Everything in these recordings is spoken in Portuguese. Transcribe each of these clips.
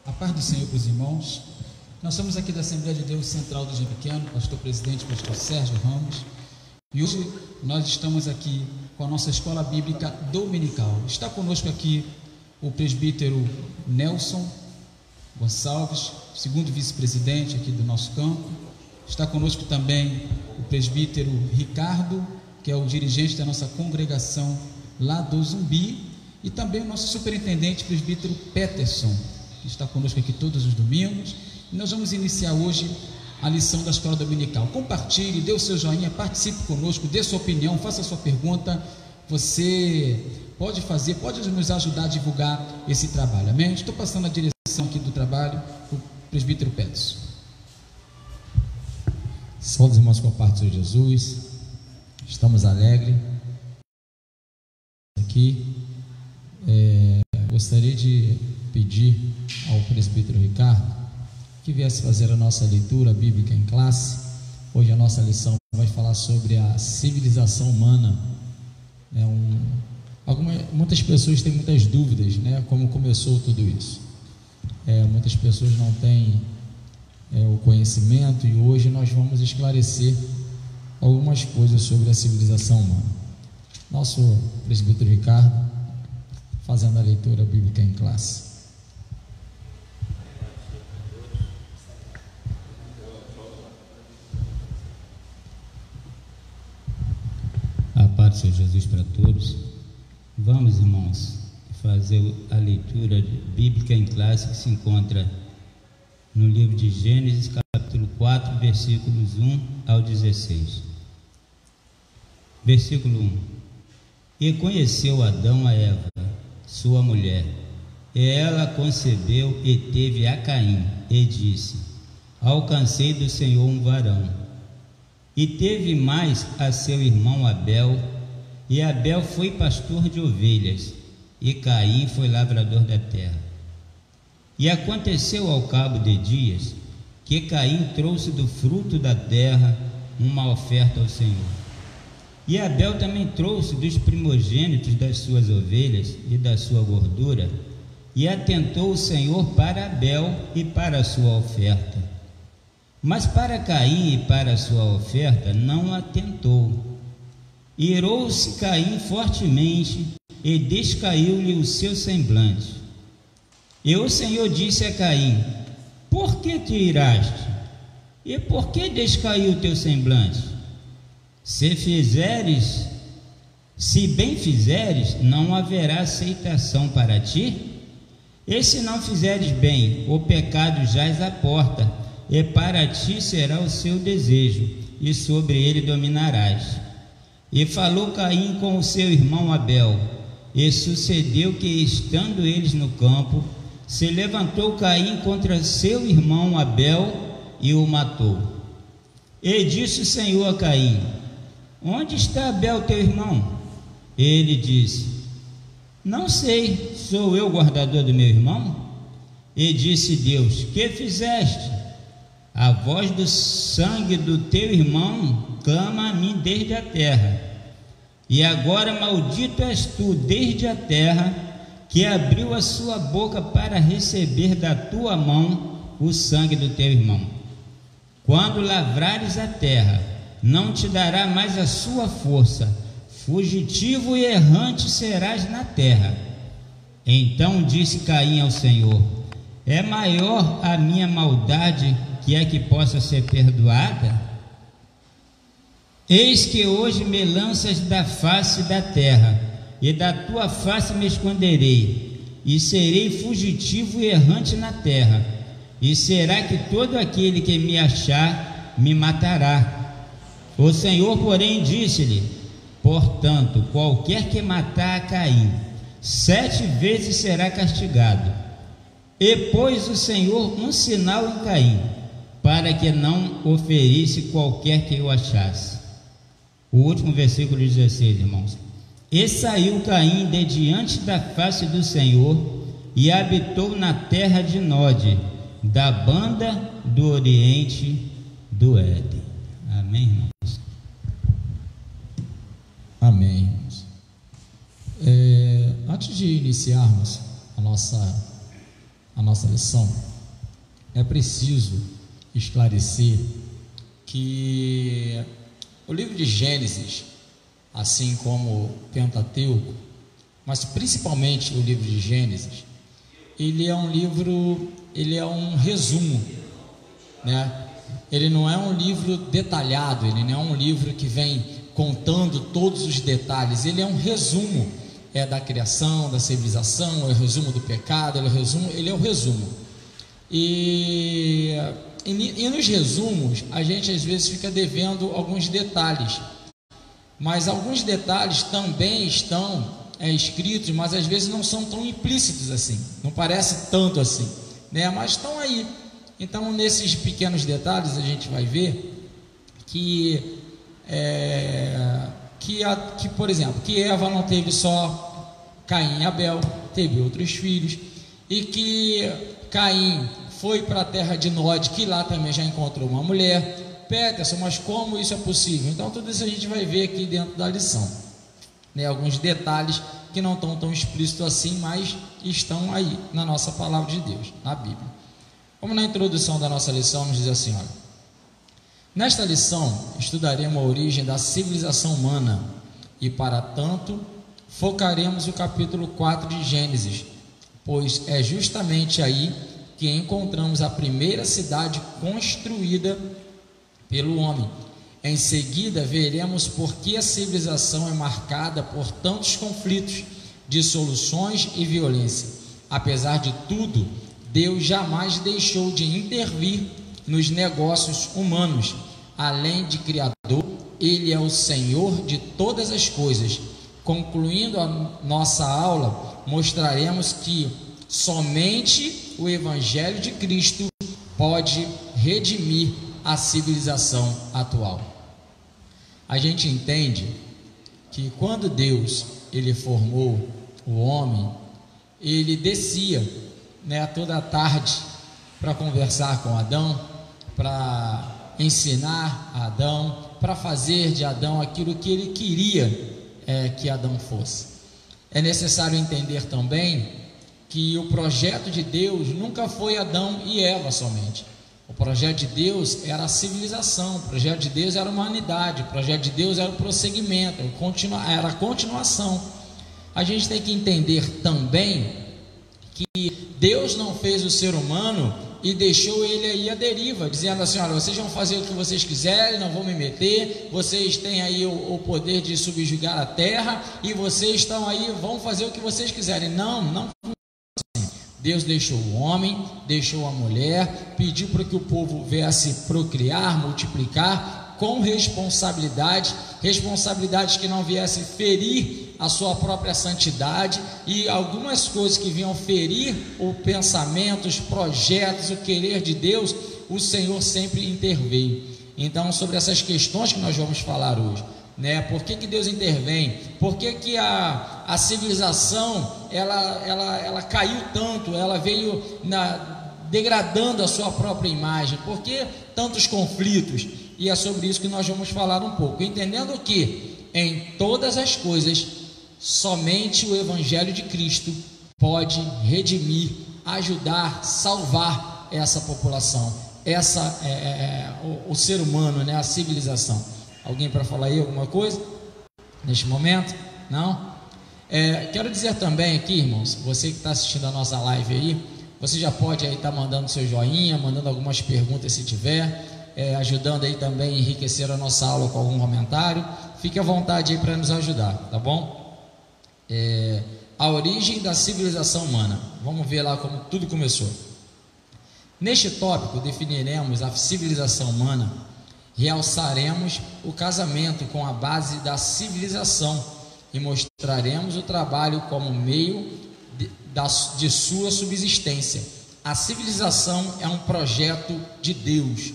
A paz do Senhor para os irmãos. Nós somos aqui da Assembleia de Deus Central do Jardim Pequeno, pastor presidente, pastor Sérgio Ramos. E hoje nós estamos aqui com a nossa escola bíblica dominical. Está conosco aqui o presbítero Nelson Gonçalves, segundo vice-presidente aqui do nosso campo. Está conosco também o presbítero Ricardo, que é o dirigente da nossa congregação lá do Zumbi, e também o nosso superintendente, presbítero Peterson, que está conosco aqui todos os domingos. E nós vamos iniciar hoje a lição da escola dominical. Compartilhe, dê o seu joinha, participe conosco, dê sua opinião, faça a sua pergunta. Você pode fazer, pode nos ajudar a divulgar esse trabalho, amém? Estou passando a direção aqui do trabalho para o presbítero Peterson. Saudos irmãos com a parte do Senhor Jesus. Estamos alegres aqui. Gostaria de pedir ao presbítero Ricardo que viesse fazer a nossa leitura bíblica em classe. Hoje a nossa lição vai falar sobre a civilização humana. Muitas pessoas têm muitas dúvidas, né? Como começou tudo isso. Muitas pessoas não têm o conhecimento, e hoje nós vamos esclarecer algumas coisas sobre a civilização humana. Nosso presbítero Ricardo fazendo a leitura bíblica em classe. A paz do Senhor Jesus para todos. Vamos, irmãos, fazer a leitura bíblica em classe que se encontra no livro de Gênesis, capítulo 4, versículos 1 ao 16. Versículo 1. E conheceu Adão a Eva, sua mulher, e ela concebeu e teve a Caim, e disse: alcancei do Senhor um varão. E teve mais a seu irmão Abel, e Abel foi pastor de ovelhas, e Caim foi lavrador da terra. E aconteceu ao cabo de dias, que Caim trouxe do fruto da terra uma oferta ao Senhor. E Abel também trouxe dos primogênitos das suas ovelhas e da sua gordura, e atentou o Senhor para Abel e para a sua oferta. Mas para Caim e para a sua oferta não atentou. Irou-se Caim fortemente, e descaiu-lhe o seu semblante. E o Senhor disse a Caim: por que te iraste? E por que descaiu o teu semblante? Se bem fizeres, não haverá aceitação para ti? E se não fizeres bem, o pecado jaz à porta, e para ti será o seu desejo, e sobre ele dominarás. E falou Caim com o seu irmão Abel, e sucedeu que, estando eles no campo, se levantou Caim contra seu irmão Abel e o matou. E disse o Senhor a Caim: onde está Abel teu irmão? Ele disse: não sei, sou eu guardador do meu irmão? E disse Deus: que fizeste? A voz do sangue do teu irmão clama a mim desde a terra. E agora maldito és tu desde a terra, que abriu a sua boca para receber da tua mão o sangue do teu irmão. Quando lavrares a terra, não te dará mais a sua força, fugitivo e errante serás na terra. Então disse Caim ao Senhor: é maior a minha maldade que é que possa ser perdoada? Eis que hoje me lanças da face da terra, e da tua face me esconderei, e serei fugitivo e errante na terra. E será que todo aquele que me achar me matará? O Senhor, porém, disse-lhe: portanto, qualquer que matar a Caim, 7 vezes será castigado. E pôs o Senhor um sinal em Caim, para que não o ferisse qualquer que o achasse. O último versículo 16, irmãos. E saiu Caim de diante da face do Senhor, e habitou na terra de Nod, da banda do oriente do Éden. Amém, irmãos? Amém. Antes de iniciarmos a nossa a nossa lição, é preciso esclarecer que o livro de Gênesis, assim como o Pentateuco, mas principalmente o livro de Gênesis, ele é um livro, ele é um resumo, né? Ele não é um livro detalhado, ele não é um livro que vem contando todos os detalhes, ele é um resumo da criação, da civilização, é o resumo do pecado, ele é o resumo. E nos resumos, a gente às vezes fica devendo alguns detalhes, mas alguns detalhes também estão escritos, mas às vezes não são tão implícitos assim, não parece tanto assim, né? Mas estão aí. Então, nesses pequenos detalhes, a gente vai ver que, por exemplo, que Eva não teve só Caim e Abel, teve outros filhos, e que Caim foi para a terra de Nod, que lá também já encontrou uma mulher. Peterson, mas como isso é possível? Então, tudo isso a gente vai ver aqui dentro da lição, né? Alguns detalhes que não estão tão explícitos assim, mas estão aí na nossa palavra de Deus, na Bíblia. Como na introdução da nossa lição nos diz assim, olha: nesta lição estudaremos a origem da civilização humana e, para tanto, focaremos o capítulo 4 de Gênesis, pois é justamente aí que encontramos a primeira cidade construída pelo homem. Em seguida, veremos por que a civilização é marcada por tantos conflitos, dissoluções e violência. Apesar de tudo, Deus jamais deixou de intervir nos negócios humanos. Além de Criador, Ele é o Senhor de todas as coisas. Concluindo a nossa aula, mostraremos que somente o Evangelho de Cristo pode redimir a civilização atual. A gente entende que quando Deus ele formou o homem, ele descia, né, toda a tarde para conversar com Adão, para ensinar a Adão, para fazer de Adão aquilo que ele queria que Adão fosse. É necessário entender também que o projeto de Deus nunca foi Adão e Eva somente. O projeto de Deus era a civilização, o projeto de Deus era a humanidade, o projeto de Deus era o prosseguimento, era a continuação. A gente tem que entender também que Deus não fez o ser humano e deixou ele aí à deriva, dizendo assim: olha, vocês vão fazer o que vocês quiserem, não vão me meter, vocês têm aí o poder de subjugar a terra, e vocês estão aí, vão fazer o que vocês quiserem. Não. Deus deixou o homem, deixou a mulher, pediu para que o povo viesse procriar, multiplicar, com responsabilidades que não viessem ferir a sua própria santidade, e algumas coisas que vinham ferir o pensamento, os projetos, o querer de Deus, o Senhor sempre interveio. Então, sobre essas questões que nós vamos falar hoje, né? Por que Deus intervém? Por que a civilização ela caiu tanto? Ela veio degradando a sua própria imagem. Por que tantos conflitos? E é sobre isso que nós vamos falar um pouco, entendendo que em todas as coisas somente o Evangelho de Cristo pode redimir, ajudar, salvar essa população, o ser humano, né? A civilização. Alguém para falar aí alguma coisa neste momento? Não? Quero dizer também aqui, irmãos, você que está assistindo a nossa live aí, você já pode aí estar mandando seu joinha, mandando algumas perguntas se tiver, ajudando aí também a enriquecer a nossa aula com algum comentário. Fique à vontade aí para nos ajudar, tá bom? A origem da civilização humana. Vamos ver lá como tudo começou. Neste tópico definiremos a civilização humana, realçaremos o casamento com a base da civilização e mostraremos o trabalho como meio de sua subsistência. A civilização é um projeto de Deus.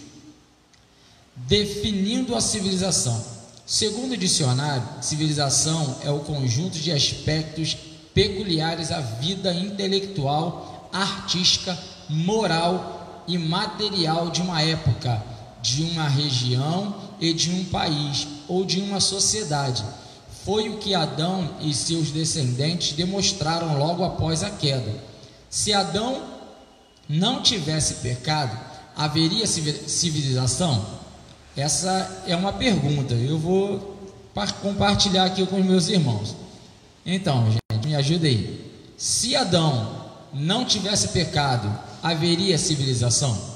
Definindo a civilização. Segundo o dicionário, civilização é o conjunto de aspectos peculiares à vida intelectual, artística, moral e material de uma época, de uma região e de um país ou de uma sociedade. Foi o que Adão e seus descendentes demonstraram logo após a queda. Se Adão não tivesse pecado, haveria civilização? Essa é uma pergunta. Eu vou compartilhar aqui com os meus irmãos. Então, gente, me ajuda aí. Se Adão não tivesse pecado, haveria civilização?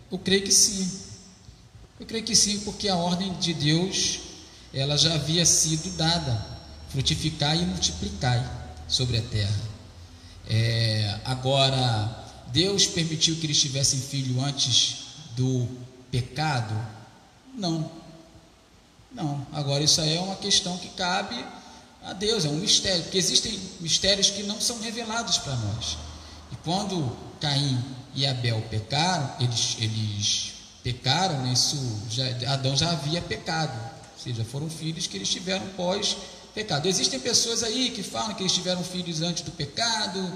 Eu creio que sim. Eu creio que sim, porque a ordem de Deus, ela já havia sido dada: frutificar e multiplicar sobre a terra. Agora, Deus permitiu que eles tivessem filho antes do pecado? Não. Agora isso aí é uma questão que cabe a Deus, é um mistério, porque existem mistérios que não são revelados para nós. E quando Caim e Abel pecaram, eles pecaram, né? Adão já havia pecado, ou seja, foram filhos que eles tiveram pós-pecado. Existem pessoas aí que falam que eles tiveram filhos antes do pecado.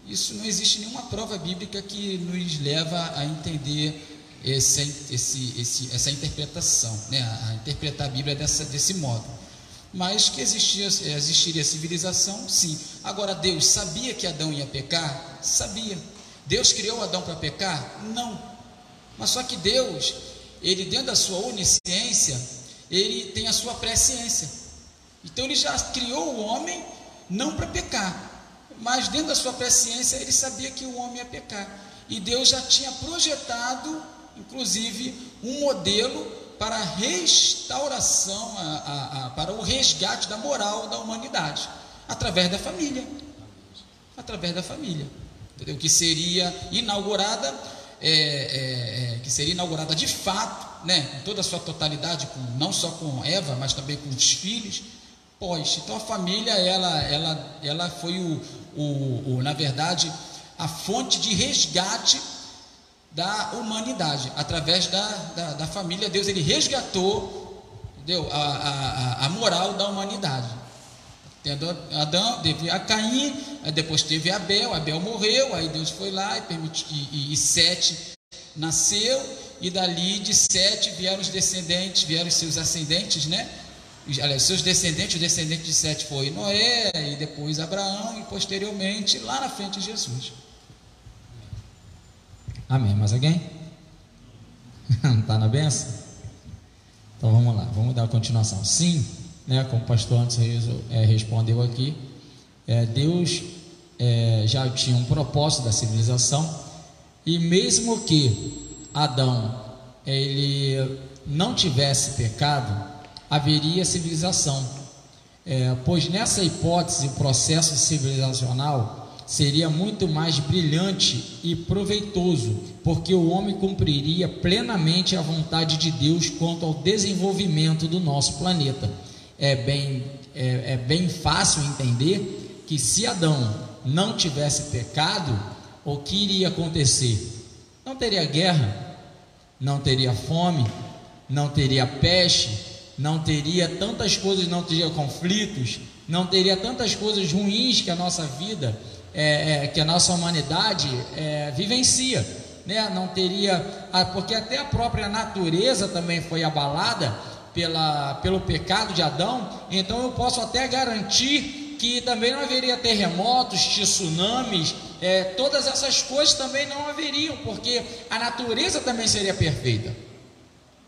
Isso não existe nenhuma prova bíblica que nos leva a entender essa interpretação, né? A interpretar a Bíblia desse modo. Mas que existiria civilização, sim. Agora, Deus sabia que Adão ia pecar? Sabia. Deus criou Adão para pecar? Não. Mas só que Deus, ele, dentro da sua onisciência, ele tem a sua presciência. Então ele já criou o homem não para pecar, mas dentro da sua presciência ele sabia que o homem ia pecar. E Deus já tinha projetado, inclusive, um modelo para a restauração, para o resgate da moral da humanidade, através da família. Através da família, entendeu? Que seria inaugurada, de fato, né, em toda a sua totalidade, não só com Eva, mas também com os filhos. Então a família, ela foi na verdade, a fonte de resgate da humanidade. Através da família, Deus, ele resgatou, entendeu? A moral da humanidade. Adão teve a Caim, depois teve Abel morreu, aí Deus foi lá e permitiu, e Sete nasceu, e dali de Sete vieram os descendentes, vieram os seus ascendentes, né? Aliás, seus descendentes, o descendente de Sete foi Noé, e depois Abraão, e posteriormente, lá na frente, Jesus. Amém. Mais alguém? Não está na benção? Então vamos lá, vamos dar a continuação. Sim, né, como o pastor antes respondeu aqui, Deus já tinha um propósito da civilização, e mesmo que Adão ele não tivesse pecado, haveria civilização, pois nessa hipótese o processo civilizacional seria muito mais brilhante e proveitoso, porque o homem cumpriria plenamente a vontade de Deus quanto ao desenvolvimento do nosso planeta. É bem fácil entender que se Adão não tivesse pecado, o que iria acontecer? Não teria guerra, não teria fome, não teria peste, não teria tantas coisas, não teria conflitos, não teria tantas coisas ruins que a nossa vida, que a nossa humanidade vivencia, né? Não teria, porque até a própria natureza também foi abalada pelo pecado de Adão. Então eu posso até garantir que também não haveria terremotos, tsunamis, todas essas coisas também não haveriam, porque a natureza também seria perfeita,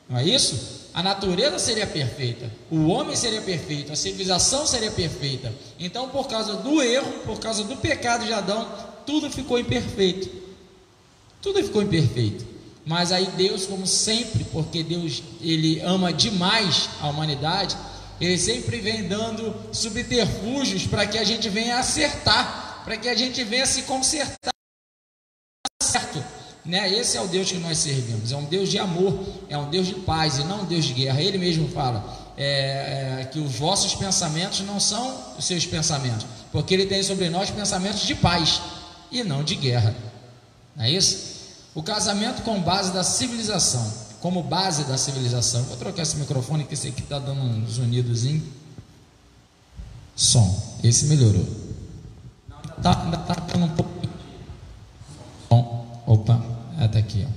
não é isso? A natureza seria perfeita, o homem seria perfeito, a civilização seria perfeita. Então, por causa do erro, por causa do pecado de Adão, tudo ficou imperfeito. Tudo ficou imperfeito. Mas aí Deus, como sempre, porque Deus, ele ama demais a humanidade, ele sempre vem dando subterfúgios para que a gente venha acertar, para que a gente venha se consertar, certo? Né? Esse é o Deus que nós servimos, é um Deus de amor, é um Deus de paz e não um Deus de guerra. Ele mesmo fala que os vossos pensamentos não são os seus pensamentos, porque ele tem sobre nós pensamentos de paz e não de guerra, não é isso? O casamento com base da civilização, como base da civilização. Vou trocar esse microfone, que esse aqui está dando um zunidozinho. Som, esse melhorou. Ainda está dando um pouco. Bom, opa, até aqui, ó.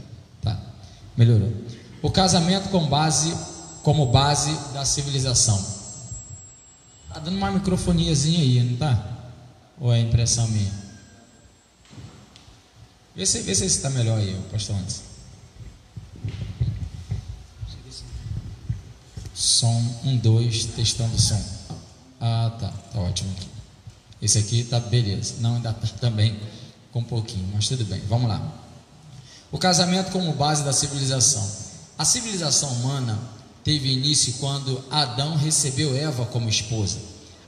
Tá, melhorou. O casamento como base da civilização. Está dando uma microfoniazinha aí, não está? Ou é impressão minha? Vê se está melhor aí, pastor antes. Som 1, 2, testando o som. Ah, tá ótimo aqui. Esse aqui tá beleza. Não, ainda tá também com um pouquinho, mas tudo bem. Vamos lá. O casamento como base da civilização. A civilização humana teve início quando Adão recebeu Eva como esposa.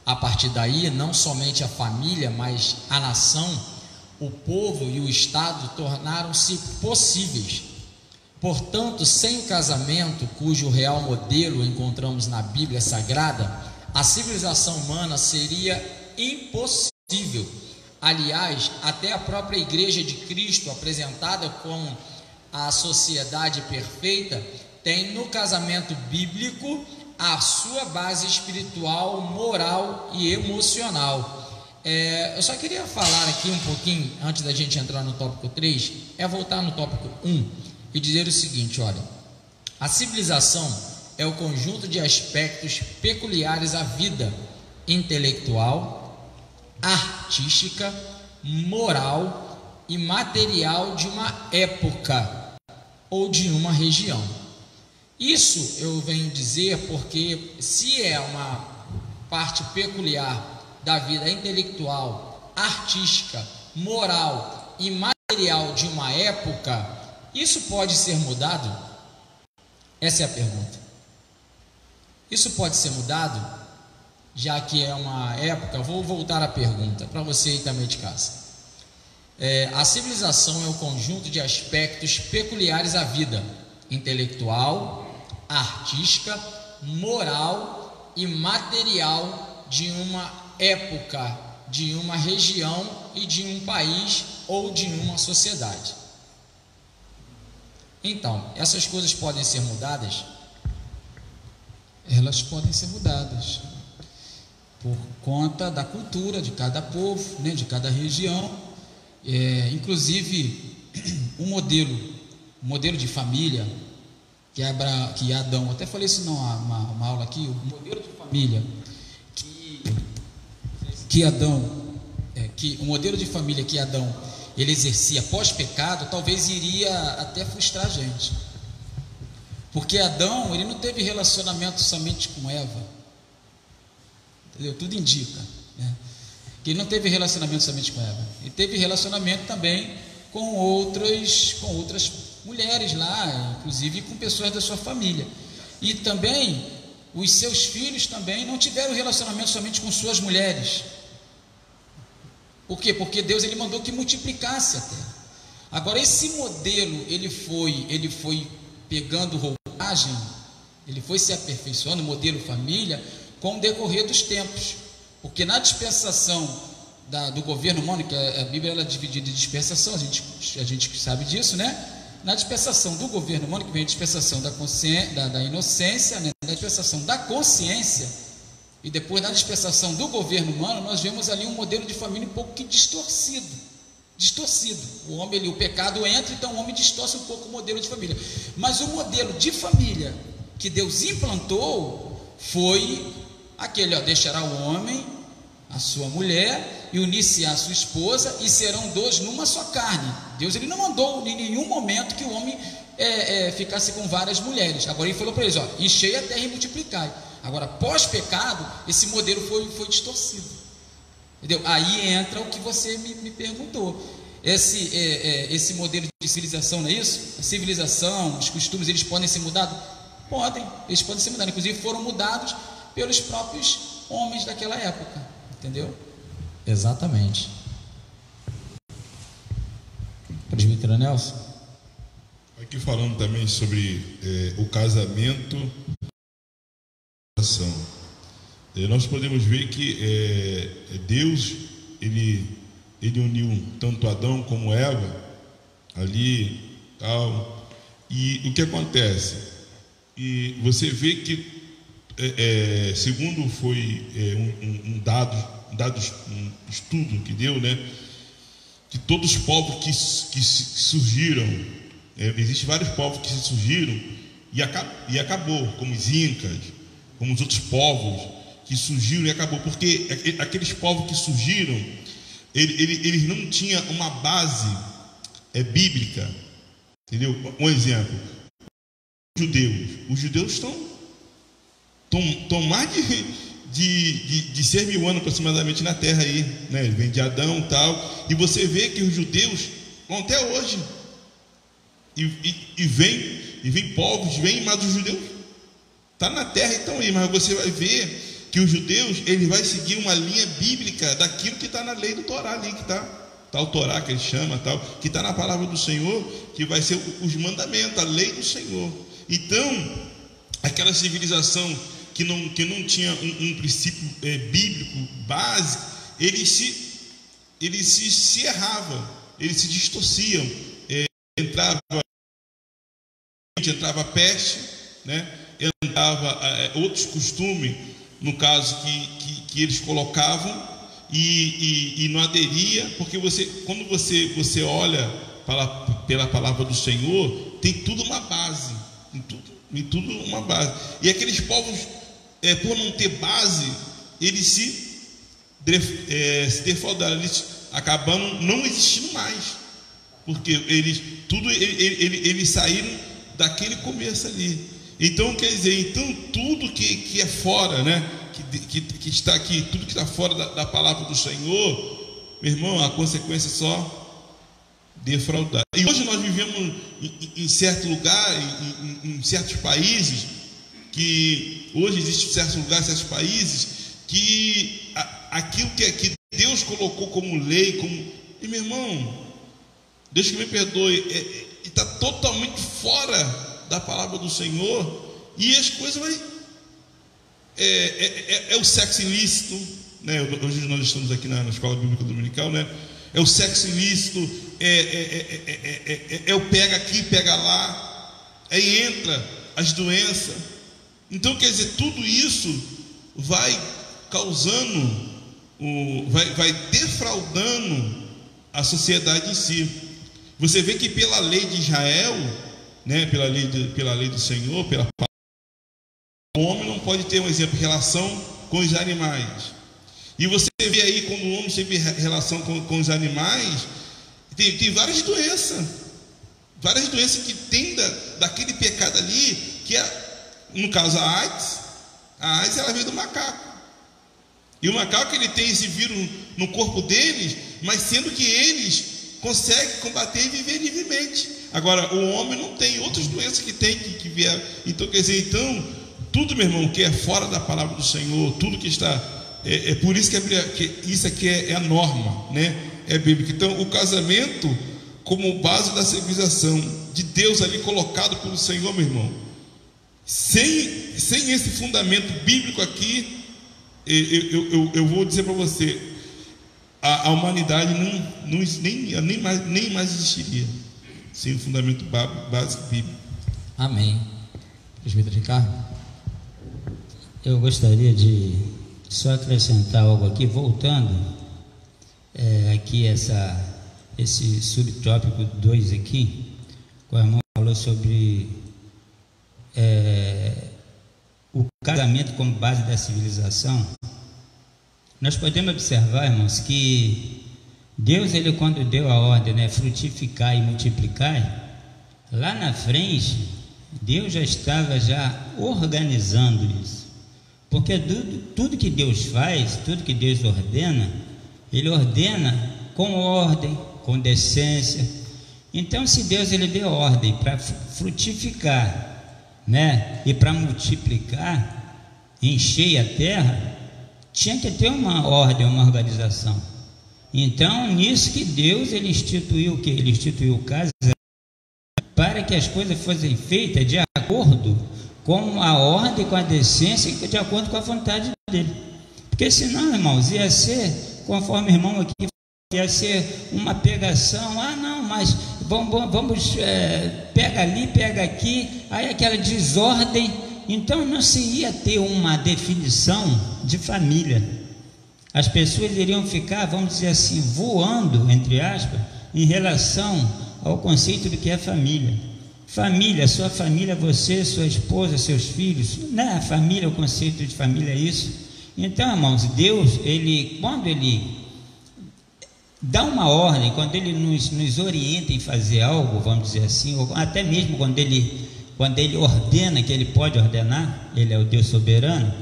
A partir daí, não somente a família, mas a nação, o povo e o Estado tornaram-se possíveis. Portanto, sem o casamento, cujo real modelo encontramos na Bíblia Sagrada, a civilização humana seria impossível. Aliás, até a própria Igreja de Cristo, apresentada como a sociedade perfeita, tem no casamento bíblico a sua base espiritual, moral e emocional. Eu só queria falar aqui um pouquinho, antes da gente entrar no tópico 3, voltar no tópico 1 e dizer o seguinte: olha, a civilização é o conjunto de aspectos peculiares à vida intelectual, artística, moral e material de uma época ou de uma região. Isso eu venho dizer porque, se é uma parte peculiar da vida intelectual, artística, moral e material de uma época, isso pode ser mudado? Essa é a pergunta. Isso pode ser mudado? Já que é uma época, vou voltar à pergunta para você aí também de casa. A civilização é o conjunto de aspectos peculiares à vida intelectual, artística, moral e material de uma época, de uma região e de um país ou de uma sociedade. Então, essas coisas podem ser mudadas? Elas podem ser mudadas por conta da cultura de cada povo, né, de cada região. Inclusive, o modelo de família que Adão, até falei isso uma aula aqui, o modelo de família que Adão, o modelo de família que Adão ele exercia pós-pecado, talvez iria até frustrar a gente, porque Adão, ele não teve relacionamento somente com Eva, entendeu? Tudo indica, né, que ele não teve relacionamento somente com Eva, ele teve relacionamento também com outras mulheres lá, inclusive com pessoas da sua família, e também os seus filhos também não tiveram relacionamento somente com suas mulheres. Por quê? Porque Deus ele mandou que multiplicasse a terra. Agora, esse modelo ele foi pegando roupagem, ele foi se aperfeiçoando, o modelo família, com o decorrer dos tempos, porque na dispensação do governo humano, que a Bíblia ela é dividida em dispensação, a gente sabe disso, né? Na dispensação do governo humano, que vem a dispensação da inocência, né? Na dispensação da consciência, e depois na dispensação do governo humano, nós vemos ali um modelo de família um pouco que distorcido. O homem, o pecado entra, então o homem distorce um pouco o modelo de família. Mas o modelo de família que Deus implantou foi aquele: deixará o homem a sua mulher e unir-se à sua esposa, e serão dois numa só carne. Deus ele não mandou em nenhum momento que o homem ficasse com várias mulheres. Agora ele falou para eles: enchei a terra e multiplicai. Agora, pós-pecado, esse modelo foi distorcido, entendeu? Aí entra o que você me perguntou. Esse modelo de civilização, não é isso? A civilização, os costumes, eles podem ser mudados? Eles podem ser mudados. Inclusive foram mudados pelos próprios homens daquela época, entendeu? Exatamente. Presbítero Nelson? Aqui falando também sobre o casamento. Nós podemos ver que Deus ele uniu tanto Adão como Eva ali, tal, e o que acontece? E você vê que segundo foi um estudo que deu, né, que todos os povos que surgiram, existem vários povos que surgiram e acabou, como os incas, como os outros povos que surgiram e acabou, porque aqueles povos que surgiram, eles não tinham uma base bíblica, entendeu? Um exemplo: os judeus estão mais de 6 mil anos aproximadamente na terra aí, né? Ele vem de Adão e tal, e você vê que os judeus vão até hoje, e vem povos, mas os judeus tá na terra e estão aí. Mas você vai ver que os judeus, ele vai seguir uma linha bíblica daquilo que está na lei do Torá ali, que está o Torá, que ele chama, tal, que está na palavra do Senhor, que vai ser os mandamentos, a lei do Senhor. Então, aquela civilização que não tinha um princípio bíblico básico, eles se erravam, eles se distorciam, entrava peste, né? Entrava outros costumes, no caso que eles colocavam, e não aderia, porque quando você olha pela palavra do Senhor, tem tudo uma base, tem tudo uma base. E aqueles povos, por não ter base, eles se defraudaram, eles acabaram não existindo mais, porque eles saíram daquele começo ali. Então, quer dizer, tudo que é fora, né, que está aqui, tudo que está fora da palavra do Senhor, meu irmão, a consequência é só defraudar. E hoje nós vivemos em certo lugar, em certos países, que hoje existe certos lugares, certos países, que aquilo que Deus colocou como lei, e meu irmão, Deus que me perdoe, está totalmente fora da palavra do Senhor, e as coisas o sexo ilícito, né? Hoje nós estamos aqui na Escola Bíblica Dominical, né? É o sexo ilícito, o pega aqui, pega lá, aí entra as doenças. Então, quer dizer, tudo isso vai causando, vai defraudando a sociedade em si. Você vê que pela lei de Israel, né, pela lei do Senhor, o homem não pode ter, um exemplo, relação com os animais. E você vê aí, quando o homem teve relação com os animais, tem várias doenças que tem daquele pecado ali, que no caso a AIDS ela veio do macaco. E o macaco, ele tem esse vírus no corpo deles, mas sendo que eles conseguem combater e viver livremente. Agora, o homem não tem, outras doenças que tem que vieram. Então, quer dizer, tudo, meu irmão, que é fora da palavra do Senhor, tudo que está, por isso que isso aqui é a norma, né? É bíblica. Então, o casamento como base da civilização de Deus ali colocado pelo Senhor, meu irmão, sem esse fundamento bíblico aqui, eu vou dizer para você, a humanidade nem mais existiria sem o fundamento básico bíblico. Amém. Presbítero Ricardo. Eu gostaria de só acrescentar algo aqui, voltando aqui esse subtópico 2 aqui, o irmão falou sobre o casamento como base da civilização. Nós podemos observar, irmãos, que Deus, ele quando deu a ordem, né, frutificar e multiplicar, lá na frente, Deus já estava organizando isso. Porque tudo que Deus faz, tudo que Deus ordena, Ele ordena com ordem, com decência. Então, se Deus ele deu ordem para frutificar, né, e para multiplicar, encher a terra, tinha que ter uma ordem, uma organização. Então, nisso que Deus ele instituiu o que? Ele instituiu o casamento para que as coisas fossem feitas de acordo com a ordem, com a decência e de acordo com a vontade dele. Porque senão, irmãos, ia ser, conforme o irmão aqui, ia ser uma pegação. Não, mas vamos pega ali, pega aqui, aí aquela desordem. Então não se ia ter uma definição de família. As pessoas iriam ficar, vamos dizer assim, voando, entre aspas, em relação ao conceito do que é família. Família, sua família, você, sua esposa, seus filhos, né? A família, o conceito de família é isso. Então, irmãos, Deus, quando ele dá uma ordem, quando Ele nos orienta em fazer algo, vamos dizer assim, ou até mesmo quando Ele ordena, que Ele pode ordenar, Ele é o Deus soberano,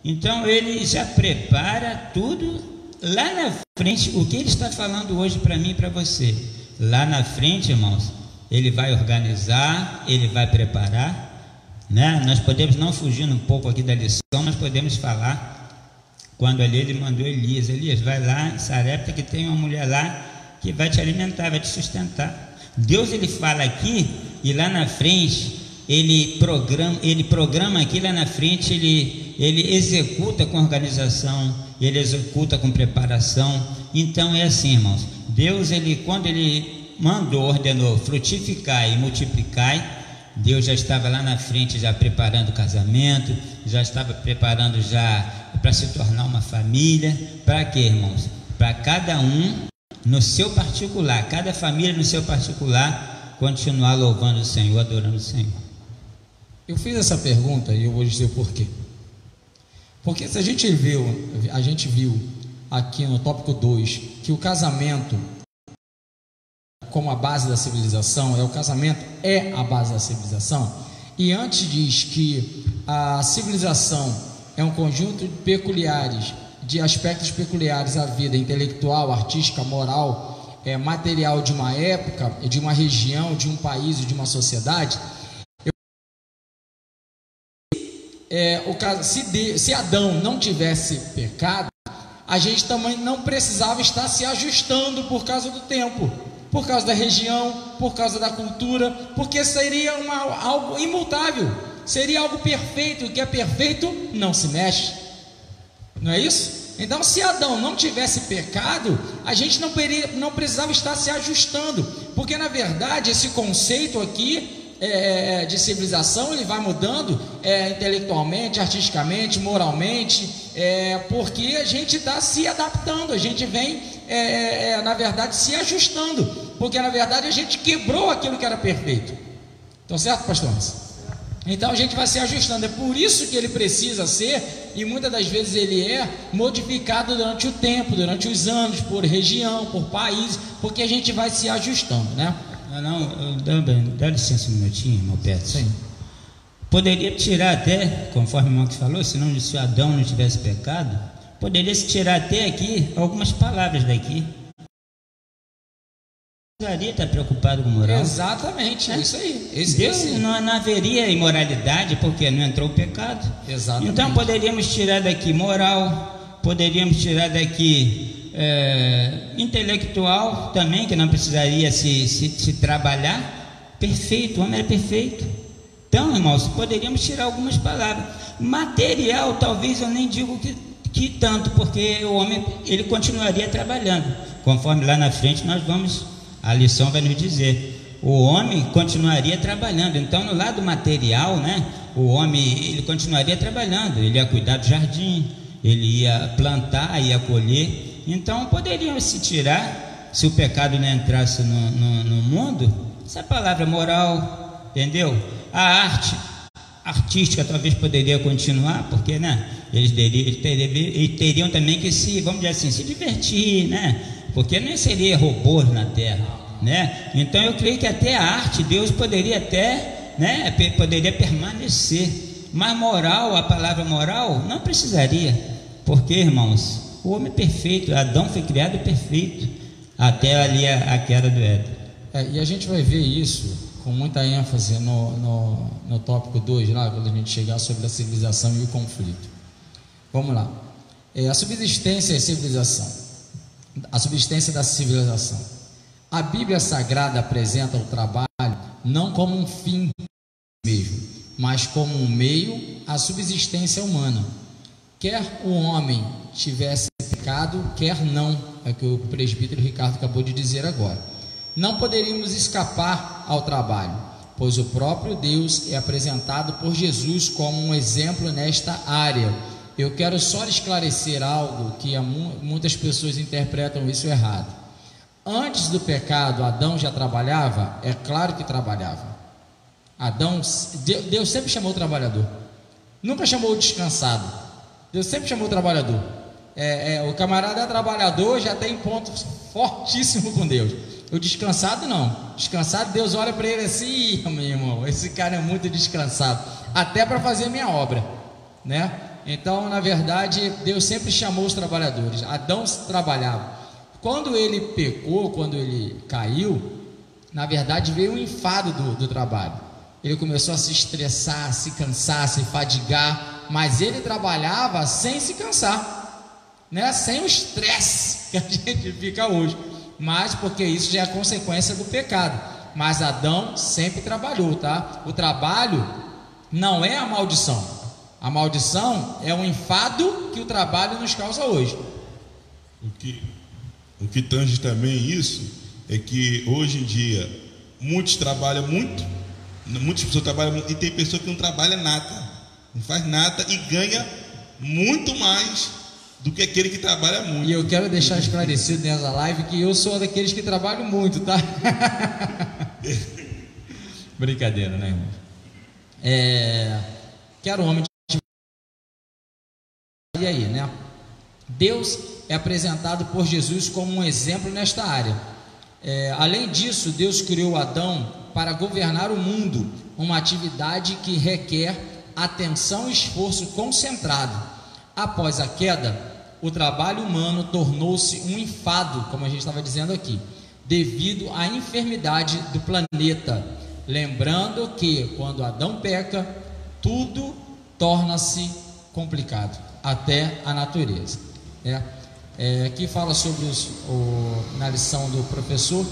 então Ele já prepara tudo lá na frente. O que Ele está falando hoje para mim e para você, lá na frente, irmãos, Ele vai organizar, Ele vai preparar, né? Nós podemos, não fugindo um pouco aqui da lição, nós podemos falar quando ali Ele mandou Elias: Elias, vai lá em Sarepta, que tem uma mulher lá que vai te alimentar, vai te sustentar. Deus, Ele fala aqui, e lá na frente Ele programa aqui, lá na frente Ele executa com organização, Ele executa com preparação. Então é assim, irmãos, Deus, quando Ele mandou, ordenou frutificar e multiplicar, Deus já estava lá na frente, já preparando o casamento, já estava preparando já para se tornar uma família. Para quê, irmãos? Para cada um no seu particular, cada família no seu particular, continuar louvando o Senhor, adorando o Senhor. Eu fiz essa pergunta e eu vou dizer o porquê. Porque se a gente viu aqui no tópico 2 que o casamento, como a base da civilização, o casamento é a base da civilização, e antes diz que a civilização é um conjunto de aspectos peculiares à vida intelectual, artística, moral, material de uma época, de uma região, de um país, de uma sociedade. Se Adão não tivesse pecado, a gente também não precisava estar se ajustando por causa do tempo, por causa da região, por causa da cultura, porque seria algo imutável, seria algo perfeito. O que é perfeito não se mexe, não é isso? Então, se Adão não tivesse pecado, a gente não precisava estar se ajustando, porque na verdade esse conceito aqui de civilização, ele vai mudando intelectualmente, artisticamente, moralmente, porque a gente está se adaptando, a gente vem na verdade se ajustando, porque na verdade a gente quebrou aquilo que era perfeito. Então, certo, pastores? Então a gente vai se ajustando. É por isso que ele precisa ser, e muitas das vezes ele é modificado durante o tempo, durante os anos, por região, por país, porque a gente vai se ajustando, né? Dá licença um minutinho, irmão Pedro. Sim. Poderia tirar até, conforme o irmão que falou, se Adão não tivesse pecado, poderia se tirar até aqui algumas palavras daqui. Não precisaria estar preocupado com moral. Exatamente, é isso aí. Deus não haveria imoralidade, porque não entrou o pecado. Exatamente. Então poderíamos tirar daqui moral, poderíamos tirar daqui intelectual também, que não precisaria se trabalhar. Perfeito, o homem era perfeito. Então, irmãos, poderíamos tirar algumas palavras. Material, talvez eu nem digo que tanto, porque o homem, ele continuaria trabalhando, conforme lá na frente a lição vai nos dizer, o homem continuaria trabalhando. Então, no lado material, né, o homem, ele continuaria trabalhando, ele ia cuidar do jardim, ele ia plantar, ia colher. Então poderiam se tirar, se o pecado não entrasse no mundo, essa palavra moral, entendeu? A arte artística talvez poderia continuar, porque, né, eles teriam também que vamos dizer assim, se divertir, né? Porque não seria robôs na terra, né? Então eu creio que até a arte, Deus poderia até, né, poderia permanecer, mas moral, a palavra moral não precisaria, porque, irmãos, o homem é perfeito, Adão foi criado perfeito, até ali a queda do Éden. E a gente vai ver isso com muita ênfase no tópico 2, lá, quando a gente chegar sobre a civilização e o conflito. Vamos lá. A subsistência e a civilização. A subsistência da civilização. A Bíblia Sagrada apresenta o trabalho não como um fim mesmo, mas como um meio à subsistência humana. Quer o homem tivesse pecado, quer não, é o que o presbítero Ricardo acabou de dizer agora. Não poderíamos escapar ao trabalho, pois o próprio Deus é apresentado por Jesus como um exemplo nesta área. Eu quero só esclarecer algo que muitas pessoas interpretam isso errado. Antes do pecado, Adão já trabalhava? É claro que trabalhava. Deus sempre chamou o trabalhador, nunca chamou o descansado. Deus sempre chamou o trabalhador. O camarada é trabalhador, já tem ponto fortíssimo com Deus. O descansado não. Descansado, Deus olha para ele assim: meu irmão, esse cara é muito descansado, até para fazer minha obra, né? Então, na verdade, Deus sempre chamou os trabalhadores. Adão trabalhava. Quando ele pecou, quando ele caiu, na verdade veio um enfado do trabalho. Ele começou a se estressar, se cansar, se fadigar, mas ele trabalhava sem se cansar, né? Sem o estresse que a gente fica hoje, mas porque isso já é consequência do pecado. Mas Adão sempre trabalhou, tá? O trabalho não é a maldição. A maldição é um enfado que o trabalho nos causa hoje. O que tange também isso é que hoje em dia muitos trabalham muito, muitas pessoas trabalham muito, e tem pessoa que não trabalha nada, não faz nada e ganha muito mais do que aquele que trabalha muito. E eu quero deixar esclarecido nessa live que eu sou daqueles que trabalham muito, tá? Brincadeira, né, irmão? Quero homem de... E aí, né? Deus é apresentado por Jesus como um exemplo nesta área. Além disso, Deus criou Adão para governar o mundo, uma atividade que requer atenção e esforço concentrado. Após a queda, o trabalho humano tornou-se um enfado, como a gente estava dizendo aqui, devido à enfermidade do planeta. Lembrando que quando Adão peca, tudo torna-se complicado, até a natureza. Aqui fala sobre na lição do professor,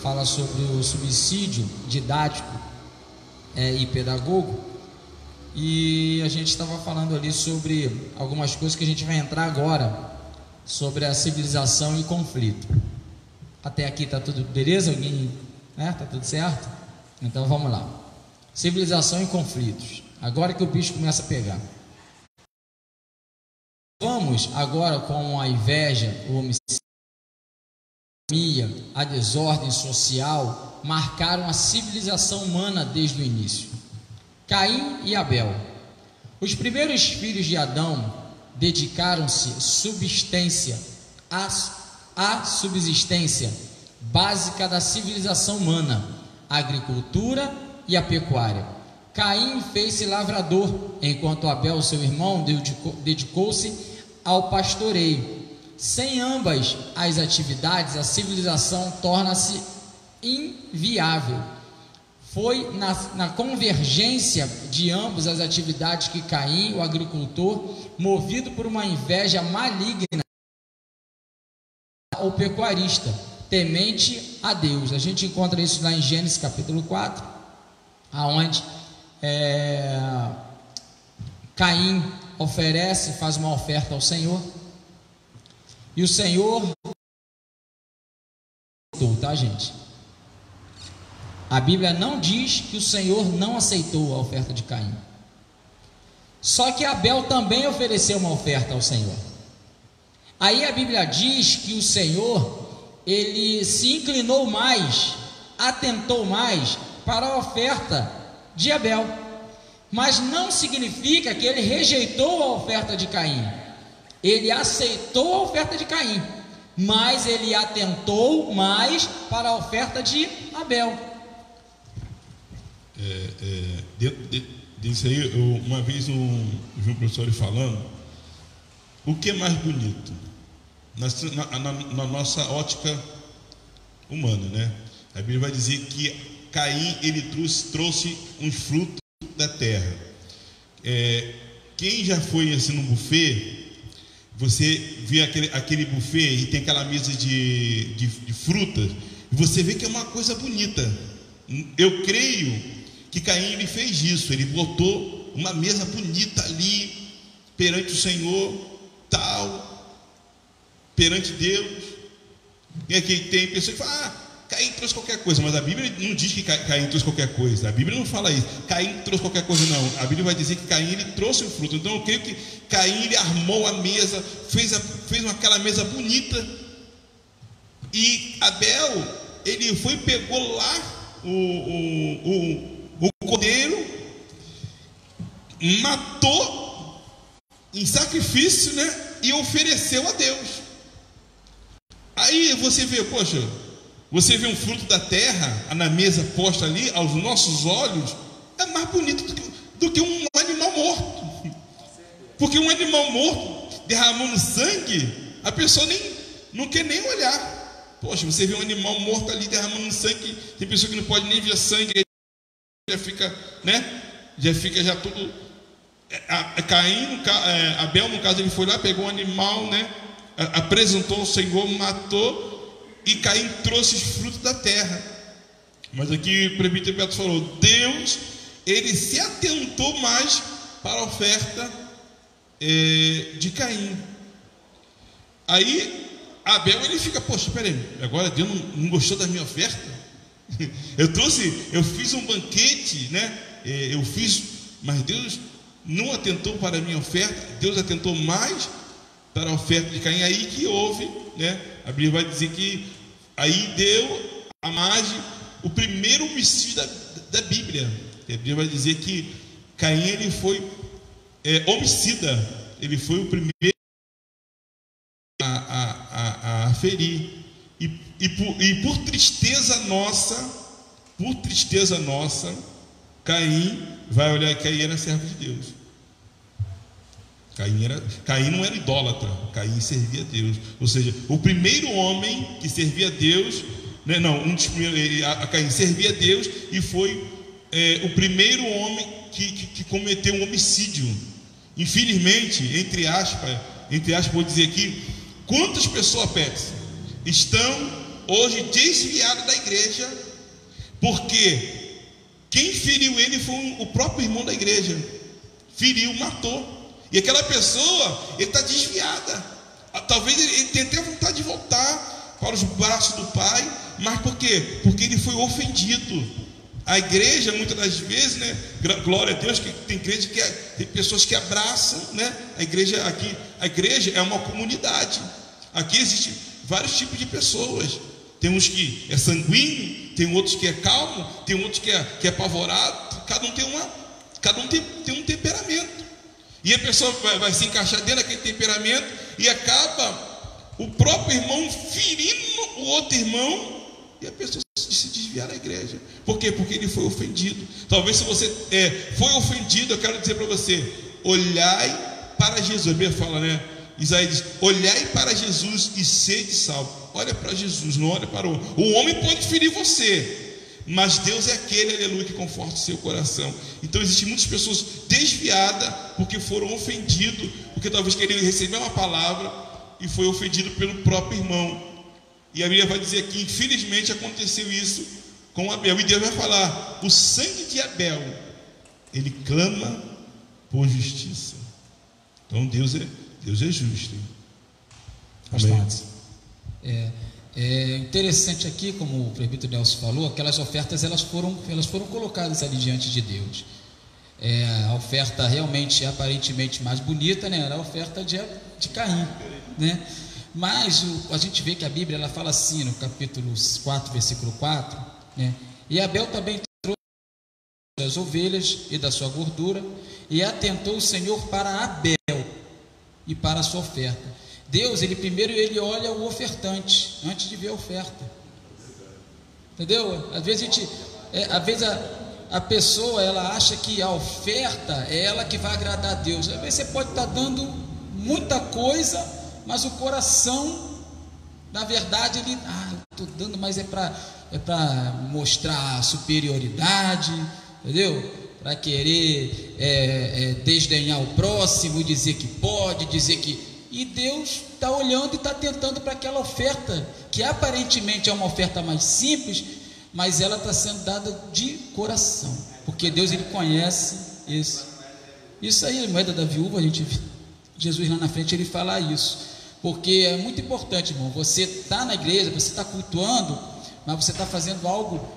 fala sobre o suicídio didático e pedagogo, e a gente estava falando ali sobre algumas coisas que a gente vai entrar agora, sobre a civilização e conflito. Até aqui está tudo beleza? Alguém, né? Tá tudo certo? Então vamos lá. Civilização e conflitos. Agora que o bicho começa a pegar. Vamos agora com a inveja, o homicídio, a desordem social, marcaram a civilização humana desde o início. Caim e Abel. Os primeiros filhos de Adão dedicaram-se à subsistência básica da civilização humana, a agricultura e a pecuária. Caim fez-se lavrador, enquanto Abel, seu irmão, dedicou-se ao pastoreio. Sem ambas as atividades, a civilização torna-se inviável. Foi na convergência de ambas as atividades que Caim, o agricultor, movido por uma inveja maligna, o pecuarista, temente a Deus. A gente encontra isso lá em Gênesis capítulo 4, aonde Caim faz uma oferta ao Senhor, e o Senhor, tá, gente? A Bíblia não diz que o Senhor não aceitou a oferta de Caim. Só que Abel também ofereceu uma oferta ao Senhor. Aí a Bíblia diz que o Senhor, ele se inclinou mais, atentou mais para a oferta de Abel. Mas não significa que ele rejeitou a oferta de Caim. Ele aceitou a oferta de Caim, mas ele atentou mais para a oferta de Abel. Disso aí, uma vez vi um professor falando, o que é mais bonito na nossa ótica humana, né? A Bíblia vai dizer que Caim, ele trouxe uns frutos da terra. Quem já foi assim num buffet, você vê aquele buffet e tem aquela mesa de frutas, e você vê que é uma coisa bonita. Eu creio que Caim, ele fez isso, ele botou uma mesa bonita ali perante o Senhor, perante Deus. E aqui tem pessoas que falam, Caim trouxe qualquer coisa, mas a Bíblia não diz que Caim trouxe qualquer coisa. A Bíblia não fala isso, Caim trouxe qualquer coisa, não. A Bíblia vai dizer que Caim, ele trouxe o fruto. Então eu creio que Caim, ele armou a mesa, fez aquela mesa bonita, e Abel, ele foi, pegou lá o cordeiro, matou em sacrifício, né? E ofereceu a Deus. Aí você vê, poxa, você vê um fruto da terra na mesa posta ali, aos nossos olhos, é mais bonito do que um animal morto. Porque um animal morto derramando sangue, a pessoa não quer nem olhar. Poxa, você vê um animal morto ali derramando sangue, tem pessoa que não pode nem ver sangue, já fica, né? Já fica já tudo. Caim, Abel, no caso, ele foi lá, pegou um animal, né? Apresentou ao Senhor, matou, e Caim trouxe os frutos da terra. Mas aqui o presbítero Beto falou: Deus, ele se atentou mais para a oferta de Caim. Aí Abel, ele fica, poxa, peraí, agora Deus não gostou da minha oferta? Eu fiz um banquete, né? Mas Deus não atentou para a minha oferta. Deus atentou mais para a oferta de Caim. Aí que houve, né? A Bíblia vai dizer que aí deu a margem, o primeiro homicídio da Bíblia. A Bíblia vai dizer que Caim, ele foi homicida. Ele foi o primeiro a ferir. E por tristeza nossa, Caim vai olhar que Caim era servo de Deus. Caim não era idólatra, Caim servia a Deus. Ou seja, o primeiro homem que servia a Deus, né, Caim servia a Deus e foi o primeiro homem que cometeu um homicídio. Infelizmente, entre aspas, vou dizer aqui, quantas pessoas, Pets, estão hoje desviadas da igreja, porque quem feriu ele foi o próprio irmão da igreja. Feriu, matou. E aquela pessoa, ele está desviada. Talvez ele tenha até vontade de voltar para os braços do Pai. Mas por quê? Porque ele foi ofendido. A igreja, muitas das vezes, né? Glória a Deus, que tem igreja tem pessoas que abraçam, né? A igreja é uma comunidade. Aqui existem vários tipos de pessoas. Tem uns que é sanguíneo, tem outros que é calmo, tem outros que é apavorado. Cada um tem um temperamento. E a pessoa vai se encaixar dentro daquele temperamento e acaba o próprio irmão ferindo o outro irmão, e a pessoa se desviar da igreja. Por quê? Porque ele foi ofendido. Talvez, se você foi ofendido, eu quero dizer para você: olhai para Jesus. A Bíblia fala, né? Isaías diz: olhai para Jesus e sede salvo. Olha para Jesus, não olha para o homem. Pode ferir você, mas Deus é aquele, aleluia, que conforta o seu coração. Então existem muitas pessoas desviadas porque foram ofendidos, porque talvez queriam receber uma palavra e foi ofendido pelo próprio irmão. E a Bíblia vai dizer que infelizmente aconteceu isso com Abel. E Deus vai falar: o sangue de Abel, ele clama por justiça. Então Deus é justo. Bastante. É interessante aqui, como o presbítero Nelson falou, aquelas ofertas elas foram colocadas ali diante de Deus. A oferta realmente, aparentemente mais bonita, né, era a oferta de Caim, né? Mas a gente vê que a Bíblia ela fala assim no capítulo 4, versículo 4, né? E Abel também trouxe das ovelhas e da sua gordura, e atentou o Senhor para Abel e para a sua oferta. Deus, primeiro ele olha o ofertante antes de ver a oferta. Entendeu? Às vezes a pessoa ela acha que a oferta é ela que vai agradar a Deus. Às vezes você pode estar dando muita coisa, mas o coração, na verdade, eu estou dando, mas é para mostrar superioridade, entendeu? Para querer desdenhar o próximo, dizer que pode, dizer que... E Deus está olhando e está tentando para aquela oferta, que aparentemente é uma oferta mais simples, mas ela está sendo dada de coração, porque Deus ele conhece isso aí, a moeda da viúva. Jesus lá na frente ele fala isso, porque é muito importante, irmão. Você está na igreja, você está cultuando, mas você está fazendo algo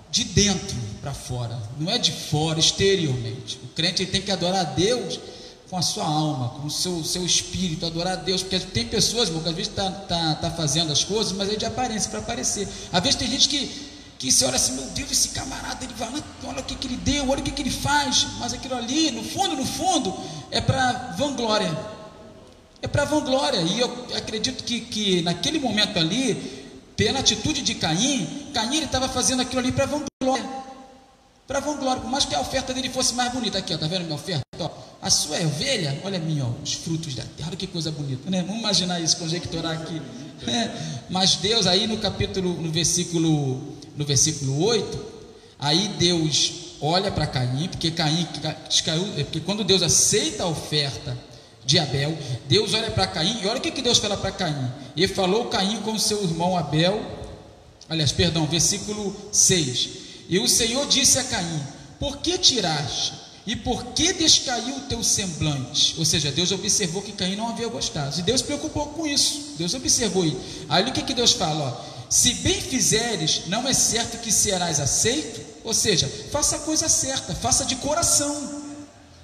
de dentro para fora, não é de fora, exteriormente. O crente ele tem que adorar a Deus com a sua alma, com o seu espírito, adorar a Deus, porque tem pessoas, irmão, que às vezes está fazendo as coisas, mas é de aparência, para aparecer. Às vezes tem gente que você olha assim: meu Deus, esse camarada, ele vai lá, olha o que ele deu, olha o que ele faz, mas aquilo ali, no fundo, é para vanglória. É para vanglória. E eu acredito que naquele momento ali, pela atitude de Caim, ele estava fazendo aquilo ali para vanglória. Para vanglória, por mais que a oferta dele fosse mais bonita. Aqui, ó, tá vendo minha oferta? Ó, a sua ovelha, olha a minha, ó, os frutos da terra, olha que coisa bonita, né? Vamos imaginar isso, conjecturar aqui. Mas Deus aí no versículo 8, aí Deus olha para Caim, porque porque quando Deus aceita a oferta de Abel, Deus olha para Caim, e olha o que Deus fala para Caim. E falou Caim com seu irmão Abel, versículo 6. E o Senhor disse a Caim: por que tiraste? E por que descaiu o teu semblante? Ou seja, Deus observou que Caim não havia gostado, e Deus se preocupou com isso. Deus observou isso. Aí o que Deus fala? Ó, se bem fizeres, não é certo que serás aceito? Ou seja, faça a coisa certa, faça de coração.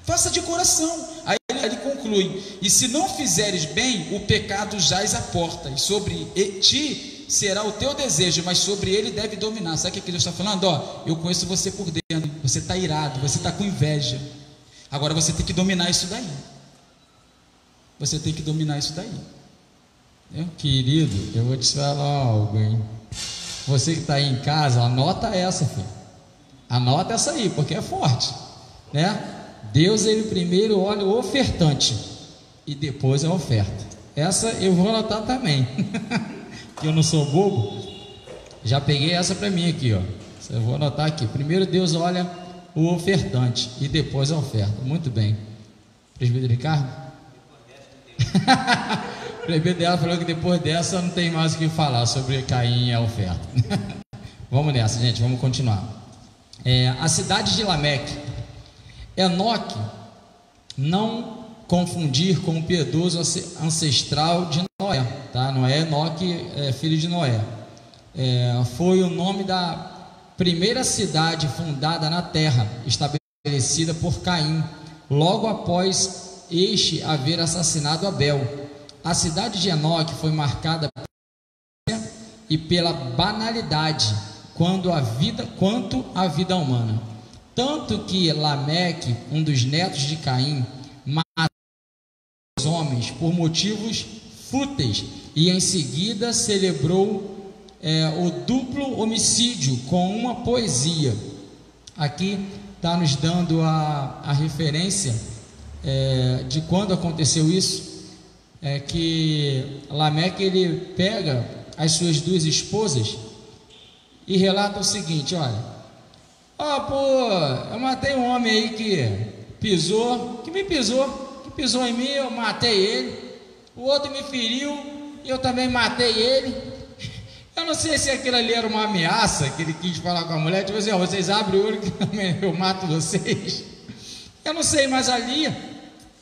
Faça de coração. Aí ele conclui: e se não fizeres bem, o pecado jaz à porta, e sobre ti será o teu desejo, mas sobre ele deve dominar. Sabe o que Deus está falando? Ó, eu conheço você por dentro, você está irado, você está com inveja. Agora você tem que dominar isso daí. Você tem que dominar isso daí. Querido, eu vou te falar algo, hein? Você que está aí em casa, anota essa, filho. Anota essa aí, porque é forte, né? Deus, ele primeiro olha o ofertante e depois a oferta. Essa eu vou anotar também. Que eu não sou bobo. Já peguei essa para mim aqui, ó. Eu vou anotar aqui. Primeiro Deus olha o ofertante e depois a oferta. Muito bem. Presbítero Ricardo? O presbítero dela falou que depois dessa não tem mais o que falar sobre Caim e a oferta. Vamos nessa, gente, vamos continuar. A cidade de Lameque. Enoque, não confundir com o piedoso ancestral de Noé, tá? Não é Enoque, filho de Noé. Foi o nome da primeira cidade fundada na terra, estabelecida por Caim, logo após este haver assassinado Abel. A cidade de Enoque foi marcada e pela banalidade quanto à vida humana, tanto que Lameque, um dos netos de Caim, matou os homens por motivos fúteis e em seguida celebrou o duplo homicídio com uma poesia. Aqui está nos dando a referência de quando aconteceu isso, que Lameque, ele pega as suas duas esposas e relata o seguinte: olha, eu matei um homem aí que me pisou em mim, eu matei ele. O outro me feriu e eu também matei ele. Eu não sei se aquilo ali era uma ameaça que ele quis falar com a mulher, tipo assim: ó, vocês abrem o olho que eu mato vocês. Eu não sei, mas ali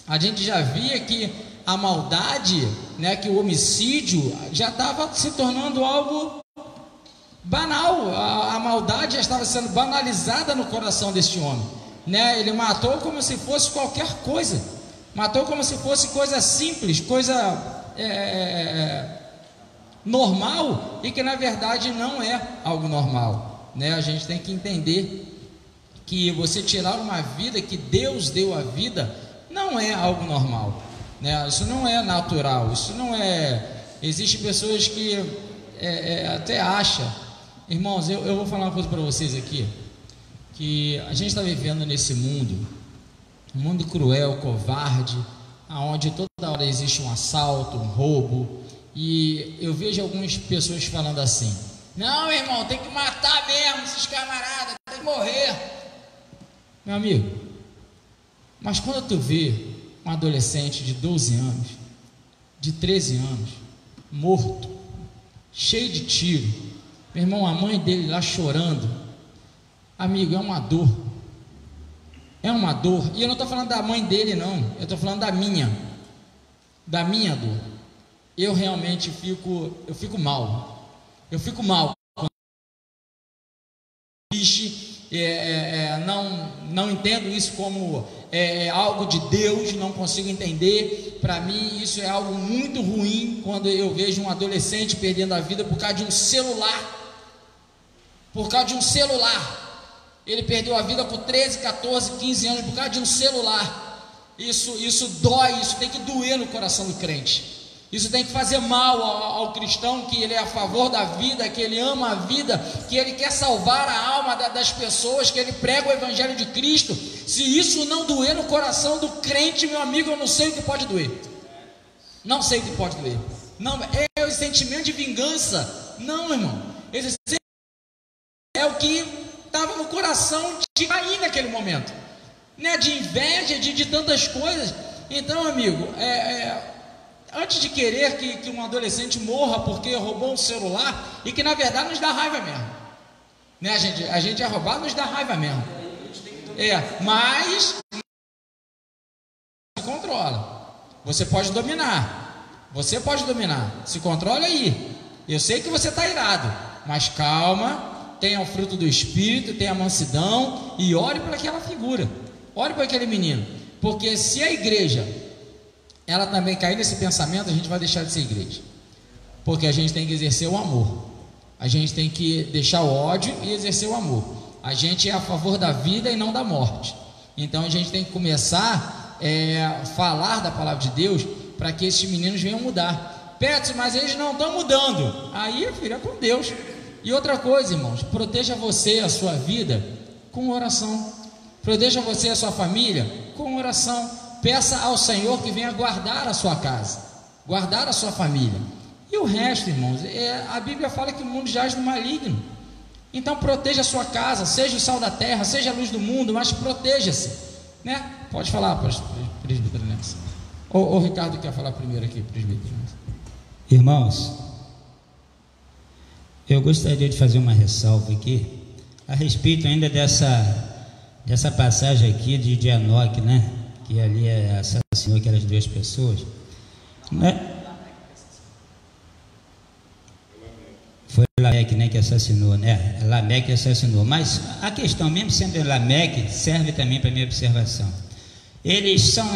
a gente já via que a maldade, né, que o homicídio já estava se tornando algo banal. A maldade já estava sendo banalizada no coração deste homem, né? Ele matou como se fosse qualquer coisa, matou como se fosse coisa simples, coisa normal, e que na verdade não é algo normal, né? A gente tem que entender que você tirar uma vida que Deus deu a vida não é algo normal, né? Isso não é natural, isso não é. Existem pessoas que até acham. Irmãos, eu vou falar uma coisa para vocês aqui, que a gente está vivendo nesse mundo, um mundo cruel, covarde, onde toda hora existe um assalto, um roubo, e eu vejo algumas pessoas falando assim: não, irmão, tem que matar mesmo esses camaradas, tem que morrer. Meu amigo, mas quando tu vê um adolescente de 12 anos, de 13 anos, morto, cheio de tiro, meu irmão, a mãe dele lá chorando, amigo, é uma dor, e eu não estou falando da mãe dele não, eu estou falando da minha dor. Eu realmente fico mal quando não entendo isso como algo de Deus, não consigo entender. Para mim isso é algo muito ruim, quando eu vejo um adolescente perdendo a vida por causa de um celular. Ele perdeu a vida com 13, 14, 15 anos por causa de um celular. Isso dói, isso tem que doer no coração do crente. Isso tem que fazer mal ao cristão, que ele é a favor da vida, que ele ama a vida, que ele quer salvar a alma das pessoas, que ele prega o evangelho de Cristo. Se isso não doer no coração do crente, meu amigo, eu não sei o que pode doer. Não sei o que pode doer. Não, é o sentimento de vingança. Não, irmão. Esse é o que estava no coração de Caim naquele momento, né? De inveja, de tantas coisas. Então, amigo, antes de querer que um adolescente morra porque roubou um celular, e que na verdade nos dá raiva mesmo, né? A gente é roubado, nos dá raiva mesmo. Mas se controla. Você pode dominar. Você pode dominar. Se controla aí. Eu sei que você está irado, mas calma, tenha o fruto do Espírito, tenha a mansidão e ore para aquela figura. Ore para aquele menino. Porque se a igreja ela também cair nesse pensamento, a gente vai deixar de ser igreja, porque a gente tem que exercer o amor, a gente tem que deixar o ódio e exercer o amor. A gente é a favor da vida e não da morte. Então a gente tem que começar a falar da palavra de Deus, para que esses meninos venham mudar. Petros, mas eles não estão mudando. Aí, filho, é com Deus. E outra coisa, irmãos, proteja você, a sua vida, com oração. Proteja você e a sua família com oração. Peça ao Senhor que venha guardar a sua casa, guardar a sua família. E o resto, irmãos, a Bíblia fala que o mundo jaz no maligno. Então proteja a sua casa, seja o sal da terra, seja a luz do mundo, mas proteja-se, né? Pode falar, presbítero Nelson. O Ricardo quer falar primeiro aqui, presbítero Nelson. Irmãos, eu gostaria de fazer uma ressalva aqui a respeito ainda dessa passagem aqui de Enoque, né? Que ali assassinou aquelas duas pessoas, né? Foi Lameque, né, que assassinou, né? Lameque assassinou. Mas a questão, mesmo sendo Lameque, serve também para minha observação. Eles são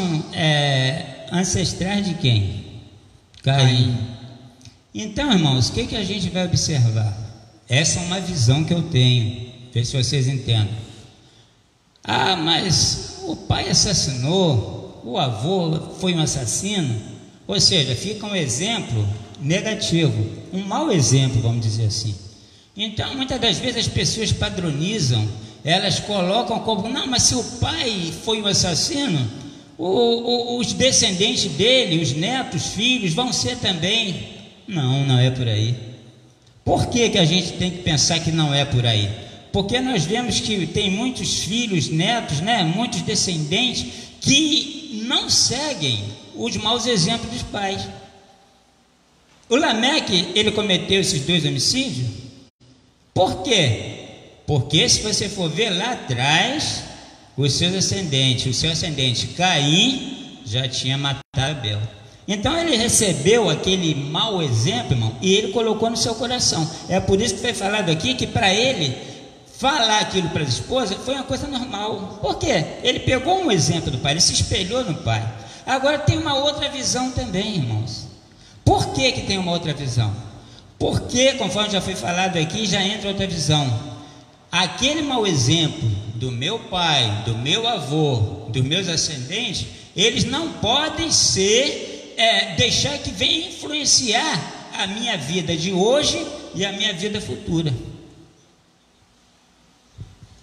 ancestrais de quem? Caim. Então, irmãos, o que a gente vai observar? Essa é uma visão que eu tenho, ver se vocês entendem. Ah, mas o pai assassinou, o avô foi um assassino. Ou seja, fica um exemplo negativo, um mau exemplo, vamos dizer assim. Então, muitas das vezes as pessoas padronizam, elas colocam como, não, mas se o pai foi um assassino, os descendentes dele, os netos, filhos, vão ser também. Não é por aí. Por que a gente tem que pensar que não é por aí? Porque nós vemos que tem muitos filhos, netos, né, muitos descendentes que não seguem os maus exemplos dos pais. O Lameque, ele cometeu esses dois homicídios. Por quê? Porque se você for ver lá atrás, o seu ascendente Caim já tinha matado Abel. Então ele recebeu aquele mau exemplo, irmão, e ele colocou no seu coração. É por isso que foi falado aqui que para ele falar aquilo para a esposa foi uma coisa normal. Por quê? Ele pegou um exemplo do pai, ele se espelhou no pai. Agora tem uma outra visão também, irmãos. Por que tem uma outra visão? Porque, conforme já foi falado aqui, já entra outra visão. Aquele mau exemplo do meu pai, do meu avô, dos meus ascendentes, eles não podem deixar que venha influenciar a minha vida de hoje e a minha vida futura.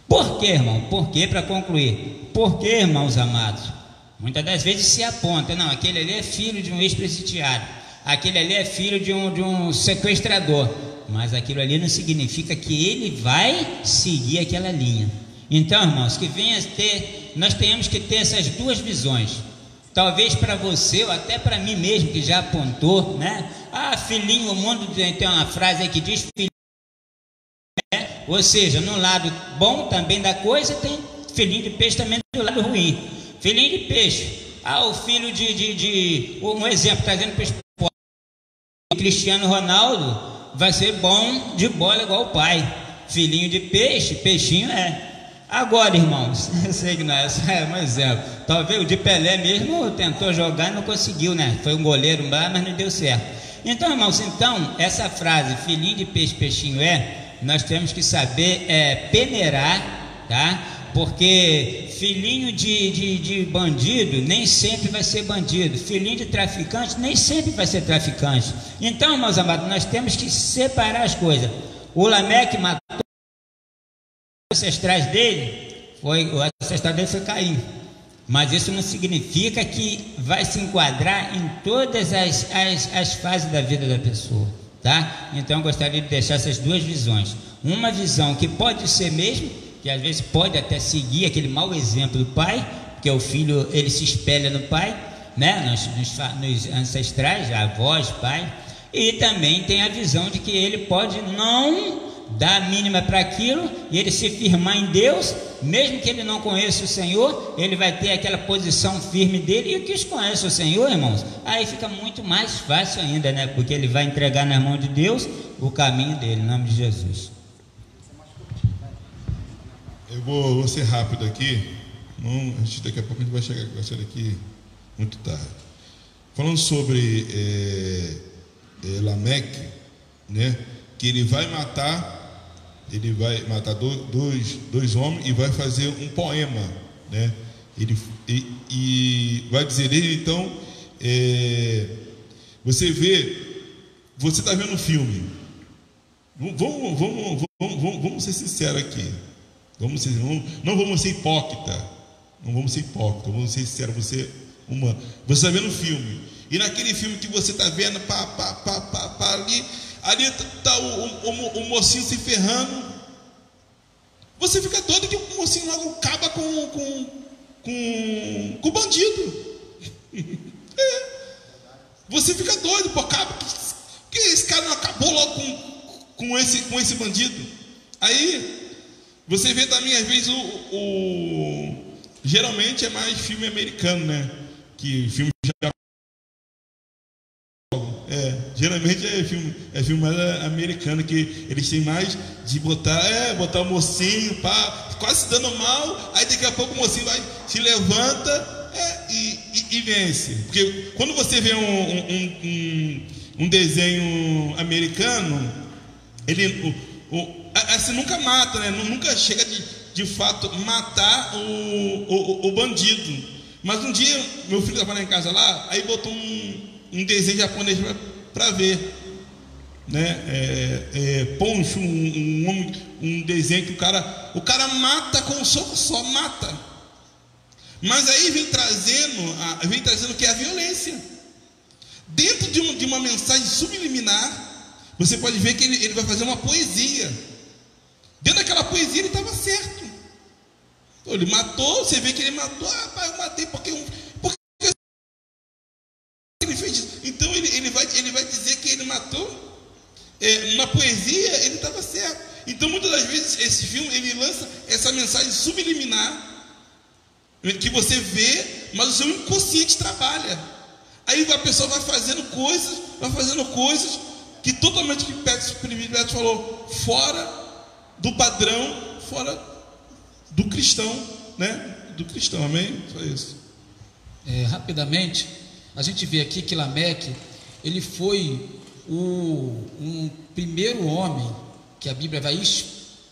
Por quê, irmão? Por quê, para concluir? Por quê, irmãos amados? Muitas das vezes se aponta, não, aquele ali é filho de um ex-presidiário, aquele ali é filho de um sequestrador, mas aquilo ali não significa que ele vai seguir aquela linha. Então, irmãos, nós temos que ter essas duas visões. Talvez para você, ou até para mim mesmo, que já apontou, né? Ah, filhinho, o mundo tem uma frase aí que diz filhinho. Ou seja, no lado bom também da coisa, tem filhinho de peixe também do lado ruim. Filhinho de peixe. Ah, o filho um exemplo, trazendo para o esporte, Cristiano Ronaldo vai ser bom de bola igual o pai. Filhinho de peixe, peixinho é. Agora, irmãos, eu sei que não é, só é um exemplo. Talvez o de Pelé mesmo tentou jogar e não conseguiu, né? Foi um goleiro lá, mas não deu certo. Então, irmãos, essa frase, filhinho de peixe, peixinho é, nós temos que saber peneirar, tá? Porque filhinho de bandido nem sempre vai ser bandido, filhinho de traficante nem sempre vai ser traficante. Então, meus amados, nós temos que separar as coisas. O Lameque matou os ancestrais dele, o ancestral dele foi Caim. Mas isso não significa que vai se enquadrar em todas as fases da vida da pessoa, tá? Então eu gostaria de deixar essas duas visões. Uma visão que pode ser mesmo, que às vezes pode até seguir aquele mau exemplo do pai, porque o filho ele se espelha no pai, né? Nos ancestrais, avós, pai. E também tem a visão de que ele pode não dar a mínima para aquilo e ele se firmar em Deus, mesmo que ele não conheça o Senhor, ele vai ter aquela posição firme dele. E o que conhece o Senhor, irmãos, aí fica muito mais fácil ainda, né? Porque ele vai entregar na mão de Deus o caminho dele, em nome de Jesus. Eu vou ser rápido aqui, não, daqui a pouco a gente vai chegar aqui muito tarde. Falando sobre Lameque, né? Que ele vai matar dois homens e vai fazer um poema, né? E vai dizer ele, então, você está vendo o filme. Vamos ser sinceros aqui. Não vamos ser hipócritas. Não vamos ser hipócritas. Vamos ser sinceros. Você é humano. Você está vendo o filme. E naquele filme que você está vendo, ali está o mocinho se ferrando. Você fica doido que o mocinho logo acaba com o bandido. Você fica doido, pô, acaba. Que esse cara não acabou logo com esse bandido? Aí você vê também, às vezes, geralmente é mais filme americano, né? Que filme geralmente é filme mais americano, que eles têm mais de botar o mocinho, quase se dando mal, aí daqui a pouco o mocinho se levanta e vence. Porque quando você vê um desenho americano, ele assim, nunca mata, né? Nunca chega de fato matar o bandido. Mas um dia meu filho estava lá em casa lá, aí botou um desenho japonês para ver, né? Poncho, um desenho que o cara mata com um soco só, mata. Mas aí vem trazendo que é a violência. Dentro de uma mensagem subliminar, você pode ver que ele vai fazer uma poesia. Dentro daquela poesia ele estava certo. Ele matou, você vê que ele matou. Pai, eu matei porque ele fez isso. Então ele vai dizer que ele matou. Na poesia ele estava certo. Então muitas das vezes esse filme ele lança essa mensagem subliminar que você vê, mas o seu inconsciente trabalha. Aí a pessoa vai fazendo coisas que totalmente, que Pedro falou, fora do padrão, fora do cristão, né? Do cristão, amém? Só isso. Rapidamente, a gente vê aqui que Lameque, ele foi um primeiro homem que a Bíblia vai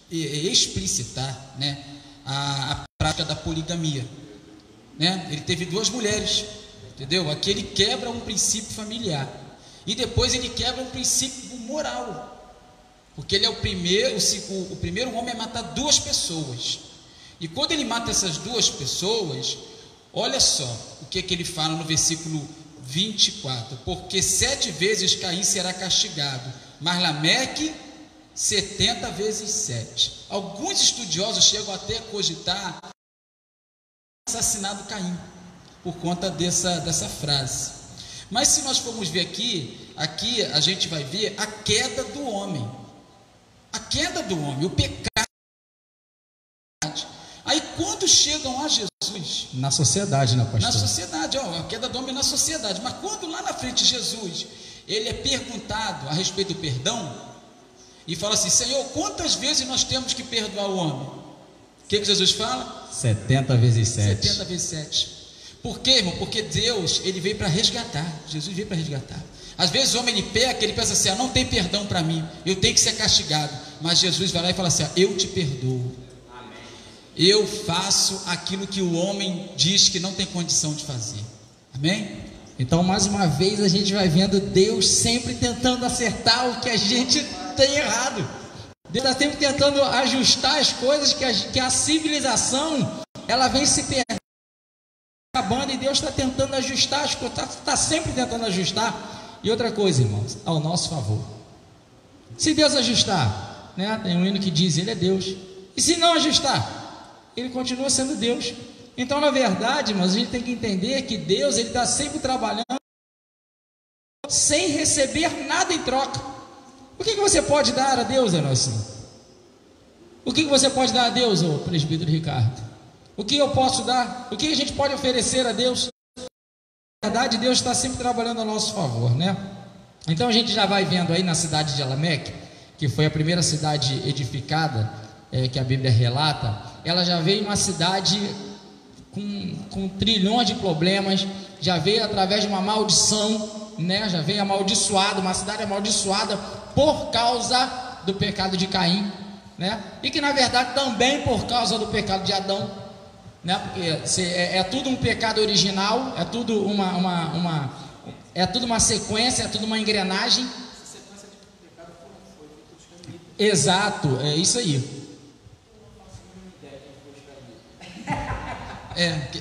explicitar, né? A prática da poligamia, né? Ele teve 2 mulheres, entendeu? Aqui ele quebra um princípio familiar e depois ele quebra um princípio moral, porque ele é o primeiro homem a matar 2 pessoas. E quando ele mata essas 2 pessoas, olha só o que ele fala no versículo 24: porque 7 vezes Caim será castigado, mas Lameque 70 vezes 7. Alguns estudiosos chegam até a cogitar assassinado Caim por conta dessa frase. Mas se nós formos ver aqui a gente vai ver a queda do homem, o pecado. Aí quando chegam a Jesus, na sociedade, né, pastor? Na sociedade, a queda do homem na sociedade. Mas quando lá na frente Jesus, ele é perguntado a respeito do perdão, e fala assim: Senhor, quantas vezes nós temos que perdoar o homem? O que Jesus fala? 70 vezes 7. 70 vezes 7. Por quê, irmão? Porque Deus, ele veio para resgatar. Jesus veio para resgatar. Às vezes o homem ele peca, ele pensa assim: não tem perdão para mim, eu tenho que ser castigado. Mas Jesus vai lá e fala assim: eu te perdoo. eu faço aquilo que o homem diz que não tem condição de fazer. Amém? Então, mais uma vez, a gente vai vendo Deus sempre tentando acertar o que a gente tem errado. Deus está sempre tentando ajustar as coisas que a civilização, ela vem se perdendo, acabando, e Deus está tentando ajustar as coisas, está sempre tentando ajustar. E outra coisa, irmãos, ao nosso favor. Se Deus ajustar, né, tem um hino que diz, Ele é Deus. E se não ajustar, Ele continua sendo Deus. Então, na verdade, irmãos, a gente tem que entender que Deus, Ele está sempre trabalhando sem receber nada em troca. O que você pode dar a Deus, Enosim? O que você pode dar a Deus, ô presbítero Ricardo? O que eu posso dar? O que a gente pode oferecer a Deus? Na verdade, Deus está sempre trabalhando a nosso favor, né? Então a gente já vai vendo aí na cidade de Elameque, que foi a primeira cidade edificada, que a Bíblia relata. Ela já veio uma cidade com trilhões de problemas, já veio através de uma maldição, né? Já veio amaldiçoada, uma cidade amaldiçoada por causa do pecado de Caim, né? E que na verdade também por causa do pecado de Adão, né? Porque é tudo um pecado original, é tudo é tudo uma sequência, é tudo uma engrenagem. Essa sequência de pecado foi exato, é isso aí.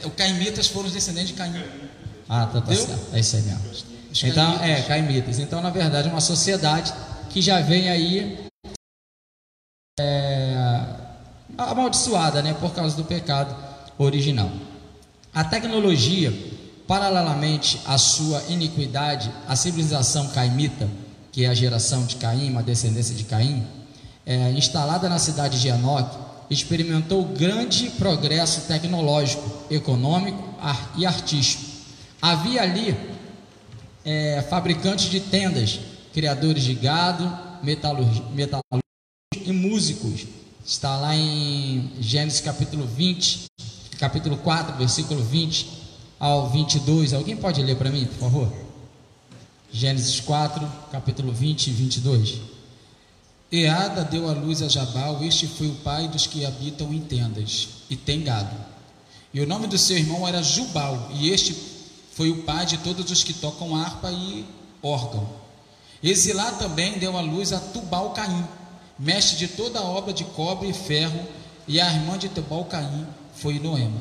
Os caimitas foram os descendentes de Caim. Tá certo, é isso aí mesmo. Então, caimitas. Então, na verdade, é uma sociedade que já vem aí amaldiçoada, né, por causa do pecado original. A tecnologia, paralelamente à sua iniquidade, a civilização caimita, que é a geração de Caim, uma descendência de Caim, instalada na cidade de Enoque, experimentou grande progresso tecnológico, econômico e artístico. Havia ali fabricantes de tendas, criadores de gado, metalúrgicos e músicos. Está lá em Gênesis capítulo 20, capítulo 4, versículo 20 ao 22. Alguém pode ler para mim, por favor? Gênesis 4, capítulo 20 e 22. Eada deu à luz a Jabal, este foi o pai dos que habitam em tendas e tem gado. E o nome do seu irmão era Jubal, e este foi o pai de todos os que tocam harpa e órgão. Exilá também deu à luz a Tubal-Caim, mestre de toda a obra de cobre e ferro, e a irmã de Tubal-Caim foi Noema.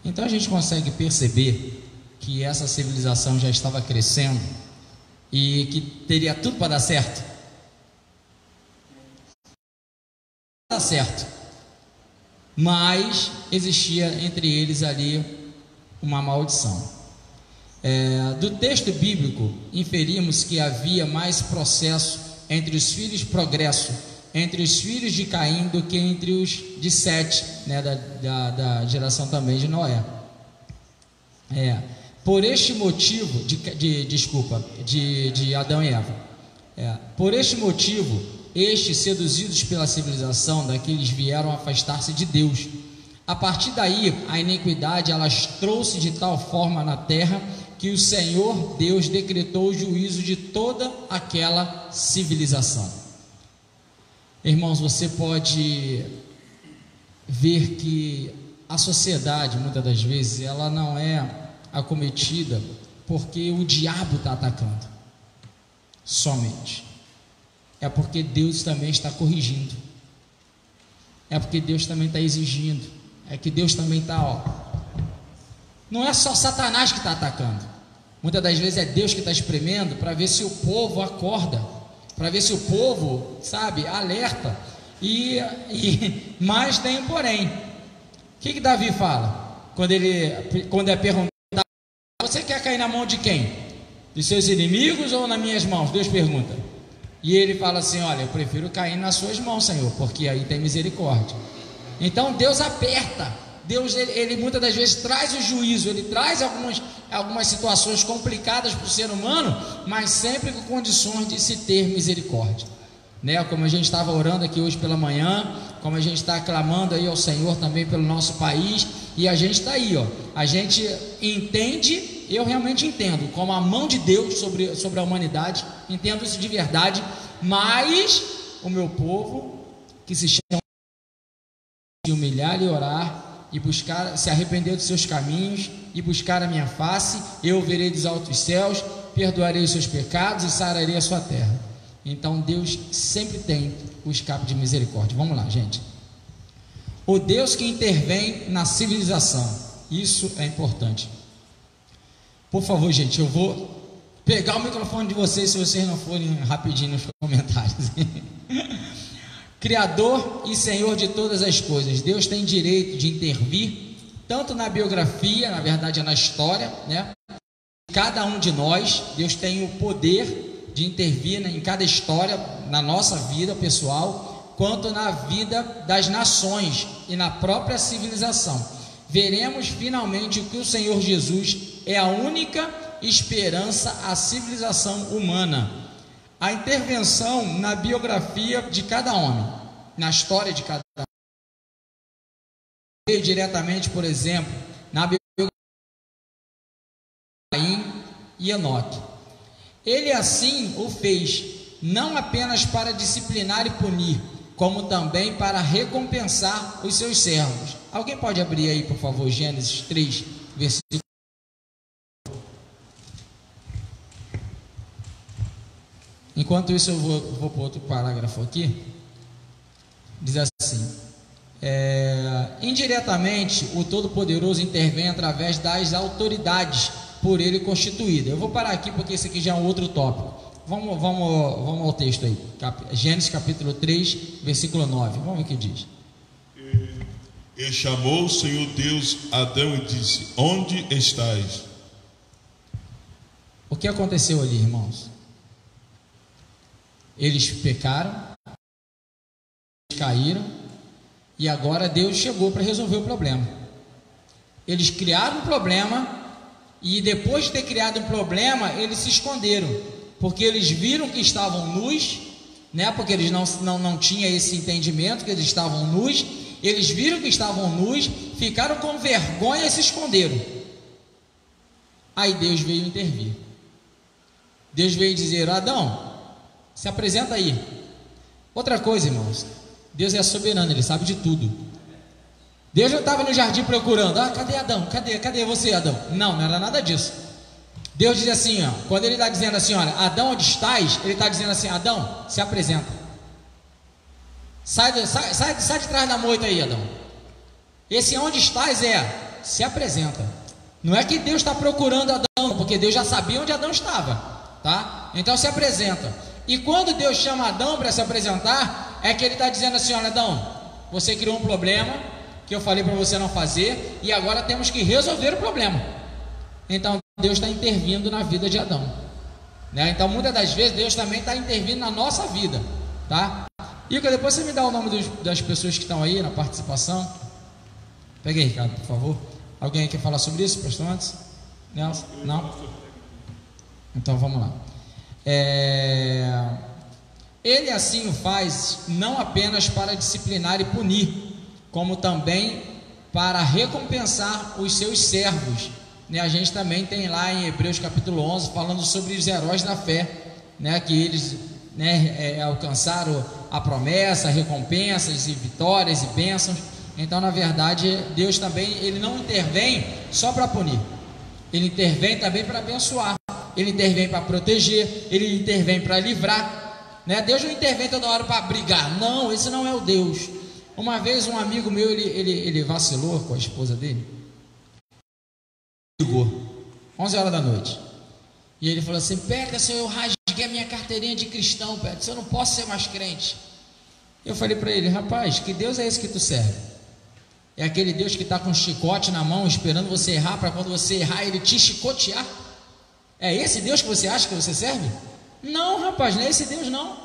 Então a gente consegue perceber que essa civilização já estava crescendo e que teria tudo para dar certo. Dar certo, mas existia entre eles ali uma maldição. Do texto bíblico inferimos que havia mais progresso entre os filhos de Caim do que entre os de Sete, né, da geração também de Noé. Por este motivo de Adão e Eva. Por este motivo, estes, seduzidos pela civilização daqueles, vieram afastar-se de Deus. A partir daí, a iniquidade alastrou-se de tal forma na terra que o Senhor Deus decretou o juízo de toda aquela civilização. Irmãos, você pode ver que a sociedade, muitas das vezes, ela não é acometida porque o diabo está atacando somente. É porque Deus também está corrigindo. É porque Deus também está exigindo. É que Deus também está, não é só Satanás que está atacando. Muitas das vezes é Deus que está espremendo para ver se o povo acorda, para ver se o povo, alerta. Mas tem um porém. O que Davi fala? Quando é perguntado, você quer cair na mão de quem? De seus inimigos ou nas minhas mãos? Deus pergunta. E ele fala assim: olha, eu prefiro cair nas suas mãos, Senhor, porque aí tem misericórdia. Então Deus aperta. Deus, ele muitas das vezes traz o juízo, ele traz algumas situações complicadas para o ser humano, mas sempre com condições de se ter misericórdia, né? Como a gente estava orando aqui hoje pela manhã, como a gente está clamando aí ao Senhor também pelo nosso país, e a gente está aí, a gente entende. Eu realmente entendo como a mão de Deus sobre a humanidade, entendo isso de verdade, mas o meu povo, que se chama humilhar e orar, e buscar, se arrepender dos seus caminhos, e buscar a minha face, eu verei dos altos céus, perdoarei os seus pecados e sararei a sua terra. Então Deus sempre tem o escape de misericórdia. Vamos lá, gente. O Deus que intervém na civilização, isso é importante. Por favor, gente, eu vou pegar o microfone de vocês se vocês não forem rapidinho nos comentários. Criador e Senhor de todas as coisas, Deus tem direito de intervir tanto na biografia, na verdade é na história, né? Cada um de nós, Deus tem o poder de intervir em cada história, na nossa vida pessoal, quanto na vida das nações e na própria civilização. Veremos finalmente que o Senhor Jesus é a única esperança à civilização humana. A intervenção na biografia de cada homem, na história de cada homem, diretamente, por exemplo, na biografia de Caim e Enoque. Ele assim o fez, não apenas para disciplinar e punir, como também para recompensar os seus servos. Alguém pode abrir aí, por favor, Gênesis 3, versículo. Enquanto isso, eu vou para outro parágrafo aqui. Diz assim: indiretamente, o Todo-Poderoso intervém através das autoridades por ele constituídas. Eu vou parar aqui porque esse aqui já é um outro tópico. Vamos ao texto aí. Gênesis capítulo 3, versículo 9. Vamos ver o que diz. E chamou o Senhor Deus Adão e disse: onde estás? O que aconteceu ali, irmãos? Eles pecaram, caíram, e agora Deus chegou para resolver o problema. Eles criaram um problema, e depois de ter criado um problema, eles se esconderam, porque eles viram que estavam nus, né? Porque eles não tinham esse entendimento que eles estavam nus. Eles viram que estavam nus, ficaram com vergonha e se esconderam. Aí Deus veio intervir. Deus veio dizer: Adão, se apresenta aí. Outra coisa, irmãos, Deus é soberano, Ele sabe de tudo. Deus já estava no jardim procurando: cadê Adão? Cadê você, Adão? Não era nada disso. Deus diz assim, quando Ele está dizendo assim: olha, Adão, onde estás? Ele está dizendo assim: Adão, se apresenta. Sai de trás da moita aí, Adão. Esse onde estás se apresenta. Não é que Deus está procurando Adão, porque Deus já sabia onde Adão estava, tá? Então se apresenta. E quando Deus chama Adão para se apresentar, é que Ele está dizendo assim: olha, Adão, você criou um problema que eu falei para você não fazer, e agora temos que resolver o problema. Então Deus está intervindo na vida de Adão, né? Então muitas das vezes Deus também está intervindo na nossa vida, tá? Ica, depois você me dá o nome das pessoas que estão aí na participação. Pega aí, Ricardo, por favor. Alguém quer falar sobre isso, pastor, antes? Nelson? Não? Então vamos lá. Ele assim o faz não apenas para disciplinar e punir, como também para recompensar os seus servos, né? A gente também tem lá em Hebreus capítulo 11 falando sobre os heróis da fé, né? Que eles, né, alcançaram a promessa, recompensas e vitórias e bênçãos. Então, na verdade, Deus também, Ele não intervém só para punir, Ele intervém também para abençoar, Ele intervém para proteger, Ele intervém para livrar, né? Deus não intervém toda hora para brigar, não, esse não é o Deus. Uma vez um amigo meu, ele vacilou com a esposa dele, ligou 11 horas da noite, e ele falou assim: Pedro, eu rasguei a minha carteirinha de cristão, Pedro, eu não posso ser mais crente. Eu falei para ele: rapaz, que Deus é esse que tu serve? É aquele Deus que está com um chicote na mão, esperando você errar, para quando você errar, Ele te chicotear? É esse Deus que você acha que você serve? Não, rapaz, não é esse Deus não.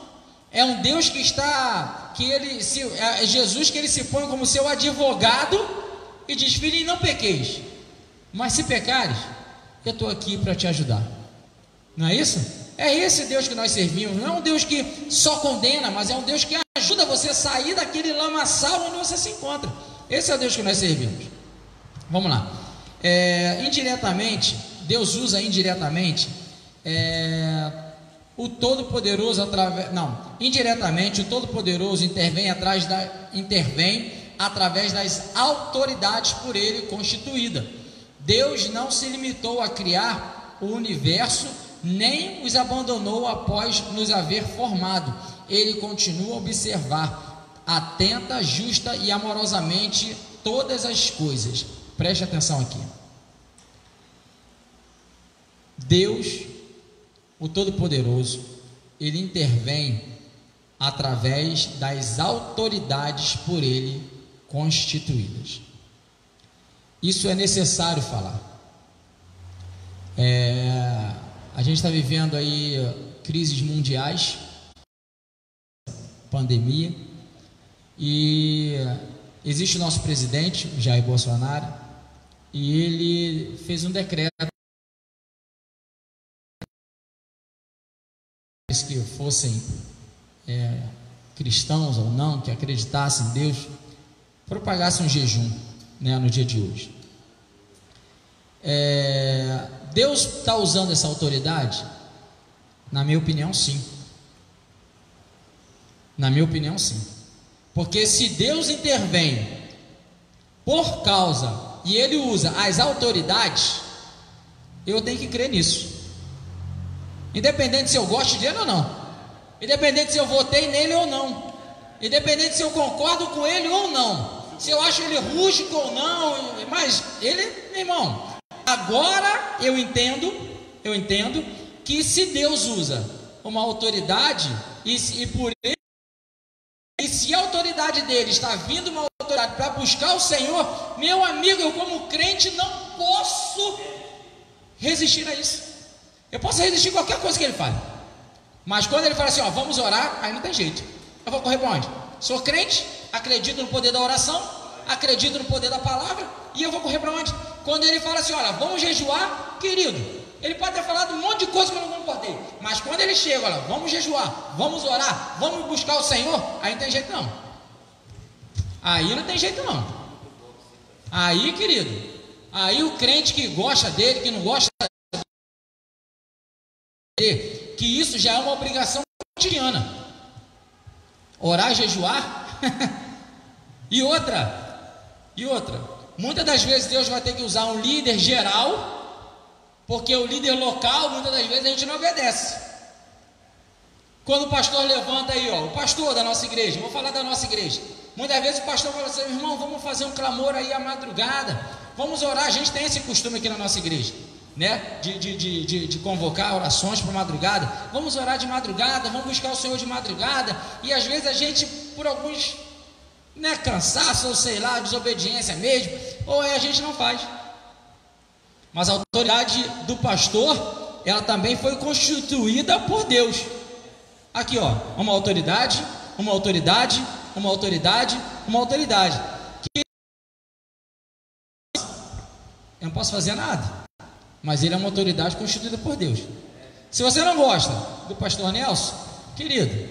É um Deus que está, é Jesus, que Ele se põe como seu advogado e diz: filho, não pequeis, mas se pecares, eu estou aqui para te ajudar. Não é isso? É esse Deus que nós servimos. Não é um Deus que só condena, mas é um Deus que ajuda você a sair daquele lamaçal onde você se encontra. Esse é o Deus que nós servimos. Vamos lá. Indiretamente, Deus usa indiretamente o Todo-Poderoso indiretamente o Todo-Poderoso intervém através das autoridades por ele constituídas. Deus não se limitou a criar o universo, nem os abandonou após nos haver formado. Ele continua a observar, atenta, justa e amorosamente todas as coisas. Preste atenção aqui. Deus, o Todo-Poderoso, ele intervém através das autoridades por ele constituídas. Isso é necessário falar. A gente está vivendo aí crises mundiais, pandemia, e existe o nosso presidente, Jair Bolsonaro, e ele fez um decreto que fossem cristãos ou não, que acreditassem em Deus, propagassem um jejum, né, no dia de hoje. Deus está usando essa autoridade? Na minha opinião, sim. Na minha opinião, sim. Porque se Deus intervém por causa e ele usa as autoridades, eu tenho que crer nisso. Independente se eu gosto dele ou não, independente se eu votei nele ou não, independente se eu concordo com ele ou não, se eu acho ele rústico ou não, mas ele, meu irmão, agora eu entendo que se Deus usa uma autoridade e por ele, e se a autoridade dele está vindo uma autoridade para buscar o Senhor, meu amigo, eu como crente não posso resistir a isso. Eu posso resistir a qualquer coisa que ele fale, mas quando ele fala assim, ó, vamos orar, aí não tem jeito. Eu vou correr para onde? Sou crente, acredito no poder da oração, acredito no poder da palavra, e eu vou correr para onde? Quando ele fala assim, olha, vamos jejuar, querido, ele pode ter falado um monte de coisa que eu não concordei, mas quando ele chega, olha, vamos jejuar, vamos orar, vamos buscar o Senhor, aí não tem jeito não. Aí não tem jeito não. Aí, querido, aí o crente que gosta dele, que não gosta dele, que isso já é uma obrigação cotidiana. Orar e jejuar. E outra, muitas das vezes Deus vai ter que usar um líder geral, porque o líder local, muitas das vezes a gente não obedece. Quando o pastor levanta aí, ó, o pastor da nossa igreja, vou falar da nossa igreja, muitas vezes o pastor fala assim, irmão, vamos fazer um clamor aí à madrugada, vamos orar. A gente tem esse costume aqui na nossa igreja, né, de convocar orações para madrugada. Vamos orar de madrugada, vamos buscar o Senhor de madrugada. E às vezes a gente, por alguns, né, cansaço, ou sei lá, desobediência mesmo, ou a gente não faz. Mas a autoridade do pastor, ela também foi constituída por Deus. Aqui, ó, uma autoridade. Que eu não posso fazer nada, mas ele é uma autoridade constituída por Deus. Se você não gosta do pastor Nelson, querido,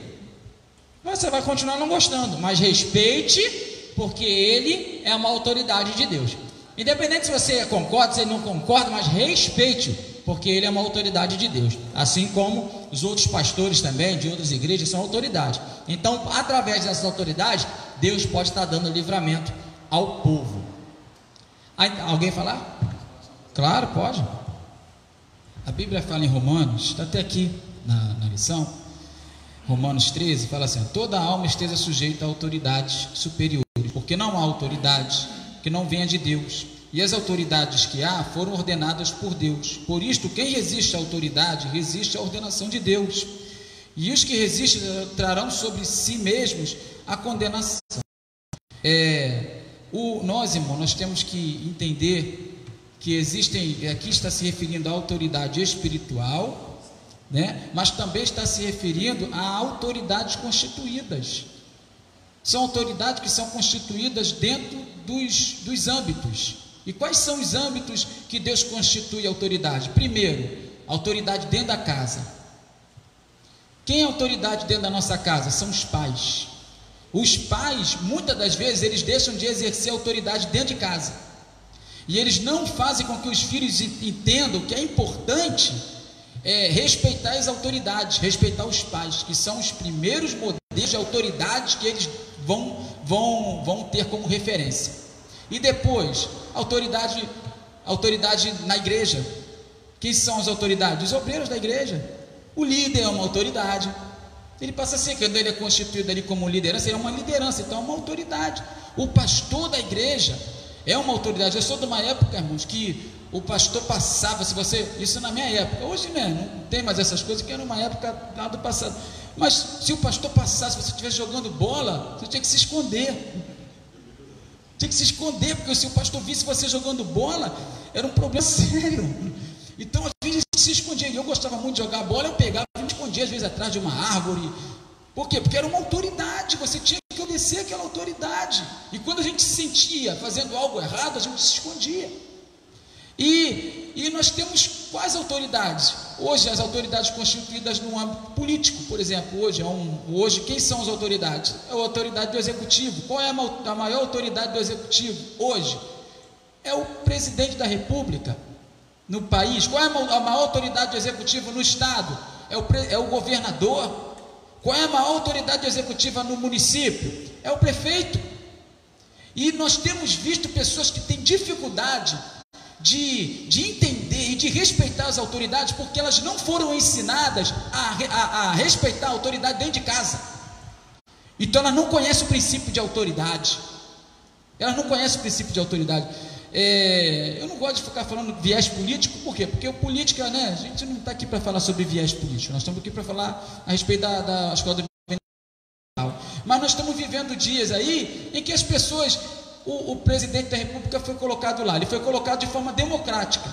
você vai continuar não gostando, mas respeite, porque ele é uma autoridade de Deus. Independente se você concorda, se ele não concorda, mas respeite, porque ele é uma autoridade de Deus. Assim como os outros pastores também, de outras igrejas, são autoridades. Então, através dessas autoridades, Deus pode estar dando livramento ao povo. Alguém falar? Claro, pode. A Bíblia fala em Romanos, está até aqui na lição, Romanos 13, fala assim, toda alma esteja sujeita a autoridades superiores, porque não há autoridade que não venha de Deus, e as autoridades que há foram ordenadas por Deus. Por isto, quem resiste à autoridade, resiste à ordenação de Deus, e os que resistem trarão sobre si mesmos a condenação. Nós, irmão, nós temos que entender que existem, aqui está se referindo à autoridade espiritual, né? Mas também está se referindo a autoridades constituídas. São autoridades que são constituídas dentro dos âmbitos. E quais são os âmbitos que Deus constitui a autoridade? Primeiro, autoridade dentro da casa. Quem é autoridade dentro da nossa casa? São os pais. Os pais, muitas das vezes, eles deixam de exercer autoridade dentro de casa. E eles não fazem com que os filhos entendam que é importante respeitar as autoridades, respeitar os pais, que são os primeiros modelos de autoridades que eles vão ter como referência. E depois, autoridade na igreja. Quem são as autoridades? Os obreiros da igreja. O líder é uma autoridade. Ele passa a ser, quando ele é constituído ali como liderança, ele é uma liderança, então é uma autoridade. O pastor da igreja é uma autoridade. Eu sou de uma época, irmãos, que o pastor passava, isso na minha época, hoje não tem mais essas coisas, que era uma época lá do passado. Mas se o pastor passasse, se você estivesse jogando bola, você tinha que se esconder. Tinha que se esconder, porque se o pastor visse você jogando bola, era um problema sério. Então, às vezes, se escondia. Eu gostava muito de jogar bola, eu pegava e me escondia, às vezes, atrás de uma árvore. Por quê? Porque era uma autoridade, você tinha que obedecer aquela autoridade. E quando a gente se sentia fazendo algo errado, a gente se escondia. E nós temos quais autoridades? Hoje, as autoridades constituídas no âmbito político, por exemplo, hoje quem são as autoridades? É a autoridade do executivo. Qual é a maior autoridade do executivo hoje? É o presidente da república no país. Qual é a maior autoridade do executivo no estado? É o governador. Qual é a maior autoridade executiva no município? É o prefeito. E nós temos visto pessoas que têm dificuldade de entender e de respeitar as autoridades, porque elas não foram ensinadas a respeitar a autoridade dentro de casa. Então elas não conhecem o princípio de autoridade. Elas não conhecem o princípio de autoridade. Eu não gosto de ficar falando viés político, por quê? Porque o política, a gente não está aqui para falar sobre viés político, nós estamos aqui para falar a respeito da escola do governamental. Mas nós estamos vivendo dias aí em que as pessoas, o presidente da república foi colocado lá, ele foi colocado de forma democrática.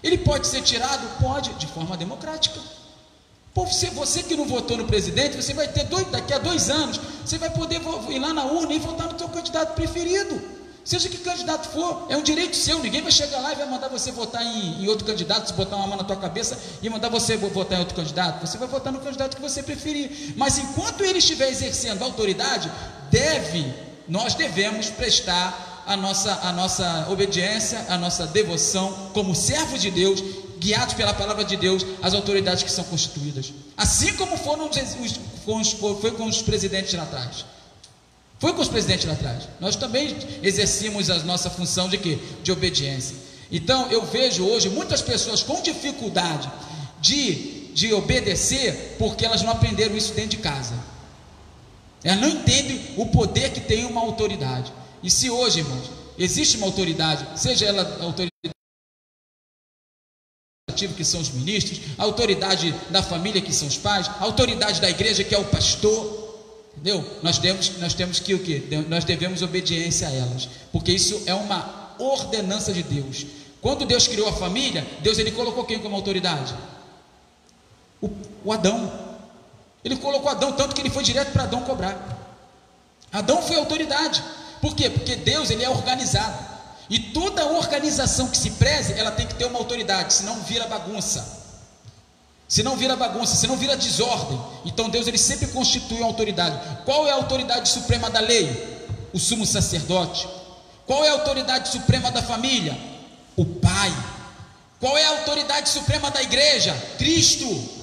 Ele pode ser tirado? Pode, de forma democrática. Pô, você que não votou no presidente, você vai ter daqui a 2 anos, você vai poder ir lá na urna e votar no seu candidato preferido. Seja que candidato for, é um direito seu. Ninguém vai chegar lá e vai mandar você votar em outro candidato, se botar uma mão na tua cabeça e mandar você votar em outro candidato. Você vai votar no candidato que você preferir. Mas enquanto ele estiver exercendo a autoridade, nós devemos prestar a nossa obediência, a nossa devoção como servos de Deus, guiados pela palavra de Deus, às autoridades que são constituídas. Assim como foi com os presidentes lá atrás. Foi com os presidentes lá atrás. Nós também exercemos a nossa função de quê? De obediência. Então eu vejo hoje muitas pessoas com dificuldade de obedecer, porque elas não aprenderam isso dentro de casa. Elas não entendem o poder que tem uma autoridade. E se hoje, irmãos, existe uma autoridade, seja ela a autoridade que são os ministros, a autoridade da família que são os pais, a autoridade da igreja que é o pastor, entendeu? Nós temos que o quê? Nós devemos obediência a elas, porque isso é uma ordenança de Deus. Quando Deus criou a família, ele colocou quem como autoridade? O Adão. Ele colocou Adão, tanto que ele foi direto para Adão cobrar. Adão foi autoridade. Por quê? Porque Deus, ele é organizado. E toda organização que se preze, ela tem que ter uma autoridade, senão vira bagunça. Senão vira desordem. Então Deus, ele sempre constitui uma autoridade. Qual é a autoridade suprema da lei? O sumo sacerdote. Qual é a autoridade suprema da família? O pai. Qual é a autoridade suprema da igreja? Cristo.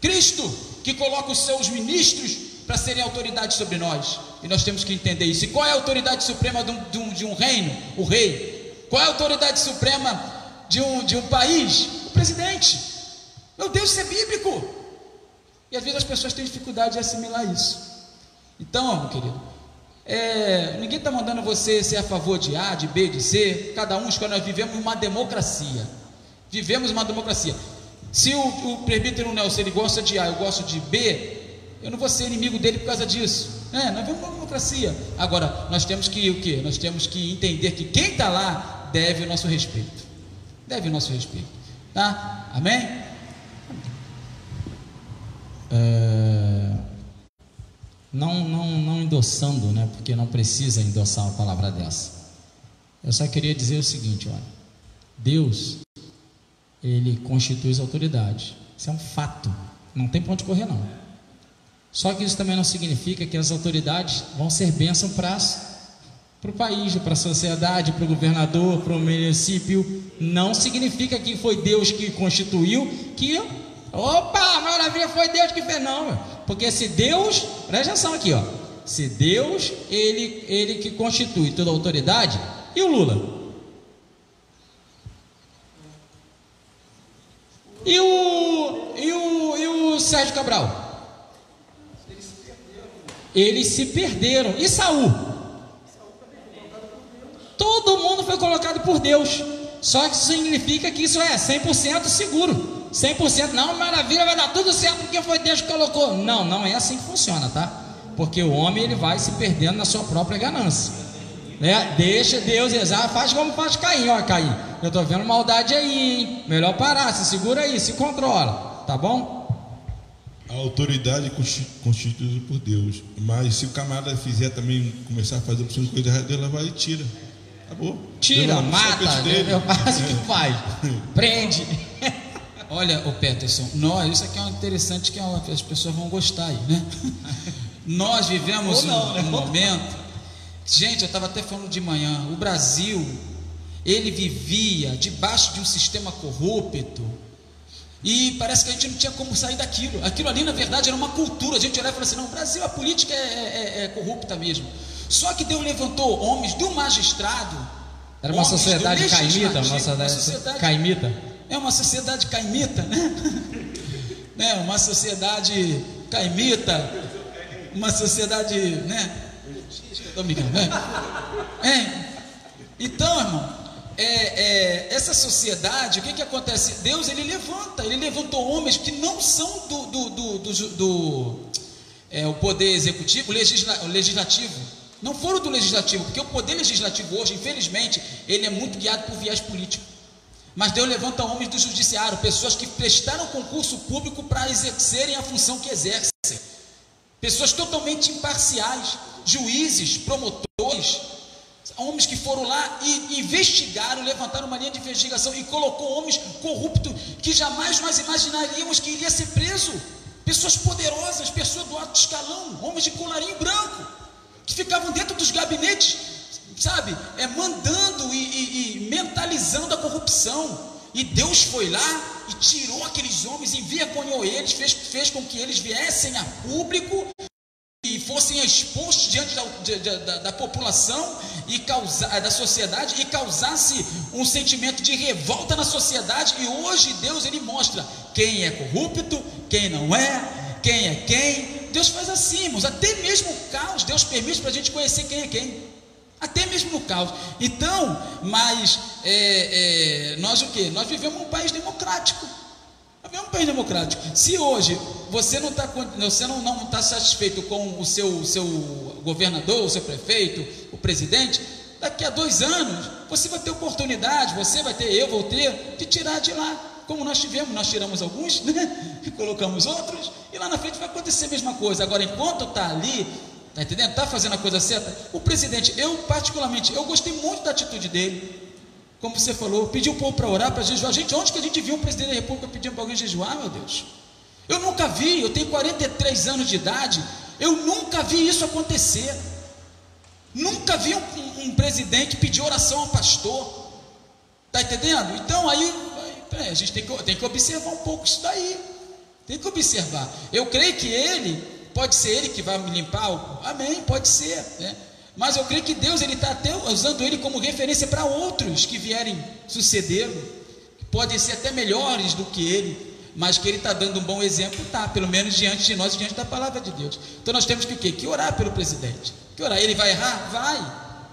Cristo, que coloca os seus ministros para serem autoridade sobre nós. E nós temos que entender isso. E qual é a autoridade suprema de um reino? O rei. Qual é a autoridade suprema de um país? O presidente. Meu Deus, isso é bíblico. E às vezes as pessoas têm dificuldade de assimilar isso. Então, meu querido, ninguém está mandando você ser a favor de A, de B, de C. Cada um escolhe. Nós vivemos uma democracia. Vivemos uma democracia. Se o presbítero Nelson, ele gosta de A, eu gosto de B, eu não vou ser inimigo dele por causa disso. Nós vivemos uma democracia. Agora, nós temos que o quê? Nós temos que entender que quem está lá deve o nosso respeito. Deve o nosso respeito. Tá? Amém? Não endossando, né? Porque não precisa endossar uma palavra dessa. Eu só queria dizer o seguinte, olha. Deus, ele constitui as autoridades. Isso é um fato. Não tem pra onde correr, não. Só que isso também não significa que as autoridades vão ser bênção para o país, para a sociedade, para o governador, para o município. Não significa que foi Deus que constituiu, opa, maravilha, foi Deus que fez, não. Porque se Deus, presta atenção aqui, ó. Se Deus, ele que constitui toda a autoridade, e o Lula? E o Sérgio Cabral? Eles se perderam. E Saul? Todo mundo foi colocado por Deus. Só que isso significa que isso é 100% seguro. 100% não, maravilha, vai dar tudo certo porque foi Deus que colocou. Não, não é assim que funciona, tá? Porque o homem, ele vai se perdendo na sua própria ganância, né? Deixa Deus rezar, faz como faz Caim. Ó, Caim, eu tô vendo maldade aí, hein? Melhor parar, se segura aí, se controla, tá bom? A autoridade é constituída por Deus, mas se o camarada fizer também, começar a fazer opção de coisa errada, Deus vai e tira. Acabou. Tira, mata, faz o que faz, prende. Olha, o Peterson, isso aqui é interessante, que as pessoas vão gostar aí, né? Nós vivemos um momento, gente, eu estava até falando de manhã, o Brasil, ele vivia debaixo de um sistema corrupto, e parece que a gente não tinha como sair daquilo. Aquilo ali, na verdade, era uma cultura. A gente olhava e falava assim: não, o Brasil, a política é corrupta mesmo. Só que Deus levantou homens do magistrado. Era uma sociedade caimita, caimita. É uma sociedade caimita, né? Uma sociedade caimita, uma sociedade, né? Estou brincando, né? Então, irmão, essa sociedade, o que acontece? Deus, ele levantou homens que não são o poder executivo, o legislativo, não foram do legislativo, porque o poder legislativo hoje, infelizmente, ele é muito guiado por viés político. Mas Deus levanta homens do judiciário, pessoas que prestaram concurso público para exercerem a função que exercem, pessoas totalmente imparciais, juízes, promotores, homens que foram lá e investigaram, levantaram uma linha de investigação e colocou homens corruptos que jamais nós imaginaríamos que iria ser preso, pessoas poderosas, pessoas do alto escalão, homens de colarinho branco, que ficavam dentro dos gabinetes, sabe, mandando e mentalizando a corrupção. E Deus foi lá e tirou aqueles homens, envergonhou eles, fez com que eles viessem a público e fossem expostos diante da população e da sociedade, e causasse um sentimento de revolta na sociedade. E hoje Deus, ele mostra quem é corrupto, quem não é, quem é quem. Deus faz assim, irmãos, até mesmo o caos Deus permite para a gente conhecer quem é quem, até mesmo no caos. Então, mas nós o quê? Nós vivemos um país democrático. Nós vivemos um país democrático. Se hoje você não está satisfeito com o seu governador, o seu prefeito, o presidente, daqui a 2 anos você vai ter oportunidade, eu vou ter, de tirar de lá. Como nós tiramos alguns, né? E colocamos outros, e lá na frente vai acontecer a mesma coisa. Agora, enquanto está ali, está entendendo? Está fazendo a coisa certa. O presidente, eu gostei muito da atitude dele. Como você falou, pediu o povo para orar, para jejuar. Gente, onde que a gente viu um presidente da república pedindo para alguém jejuar, meu Deus? Eu nunca vi, eu tenho 43 anos de idade, eu nunca vi isso acontecer. Nunca vi um presidente pedir oração ao pastor. Está entendendo? Então, a gente tem que observar um pouco isso daí. Tem que observar. Eu creio que pode ser ele que vai me limpar. Amém, pode ser, né? Mas eu creio que Deus, ele está até usando ele como referência para outros que vierem sucedê-lo, que podem ser até melhores do que ele, mas que ele está dando um bom exemplo, pelo menos diante de nós, diante da palavra de Deus. Então nós temos que orar pelo presidente. Que orar. Ele vai errar? Vai.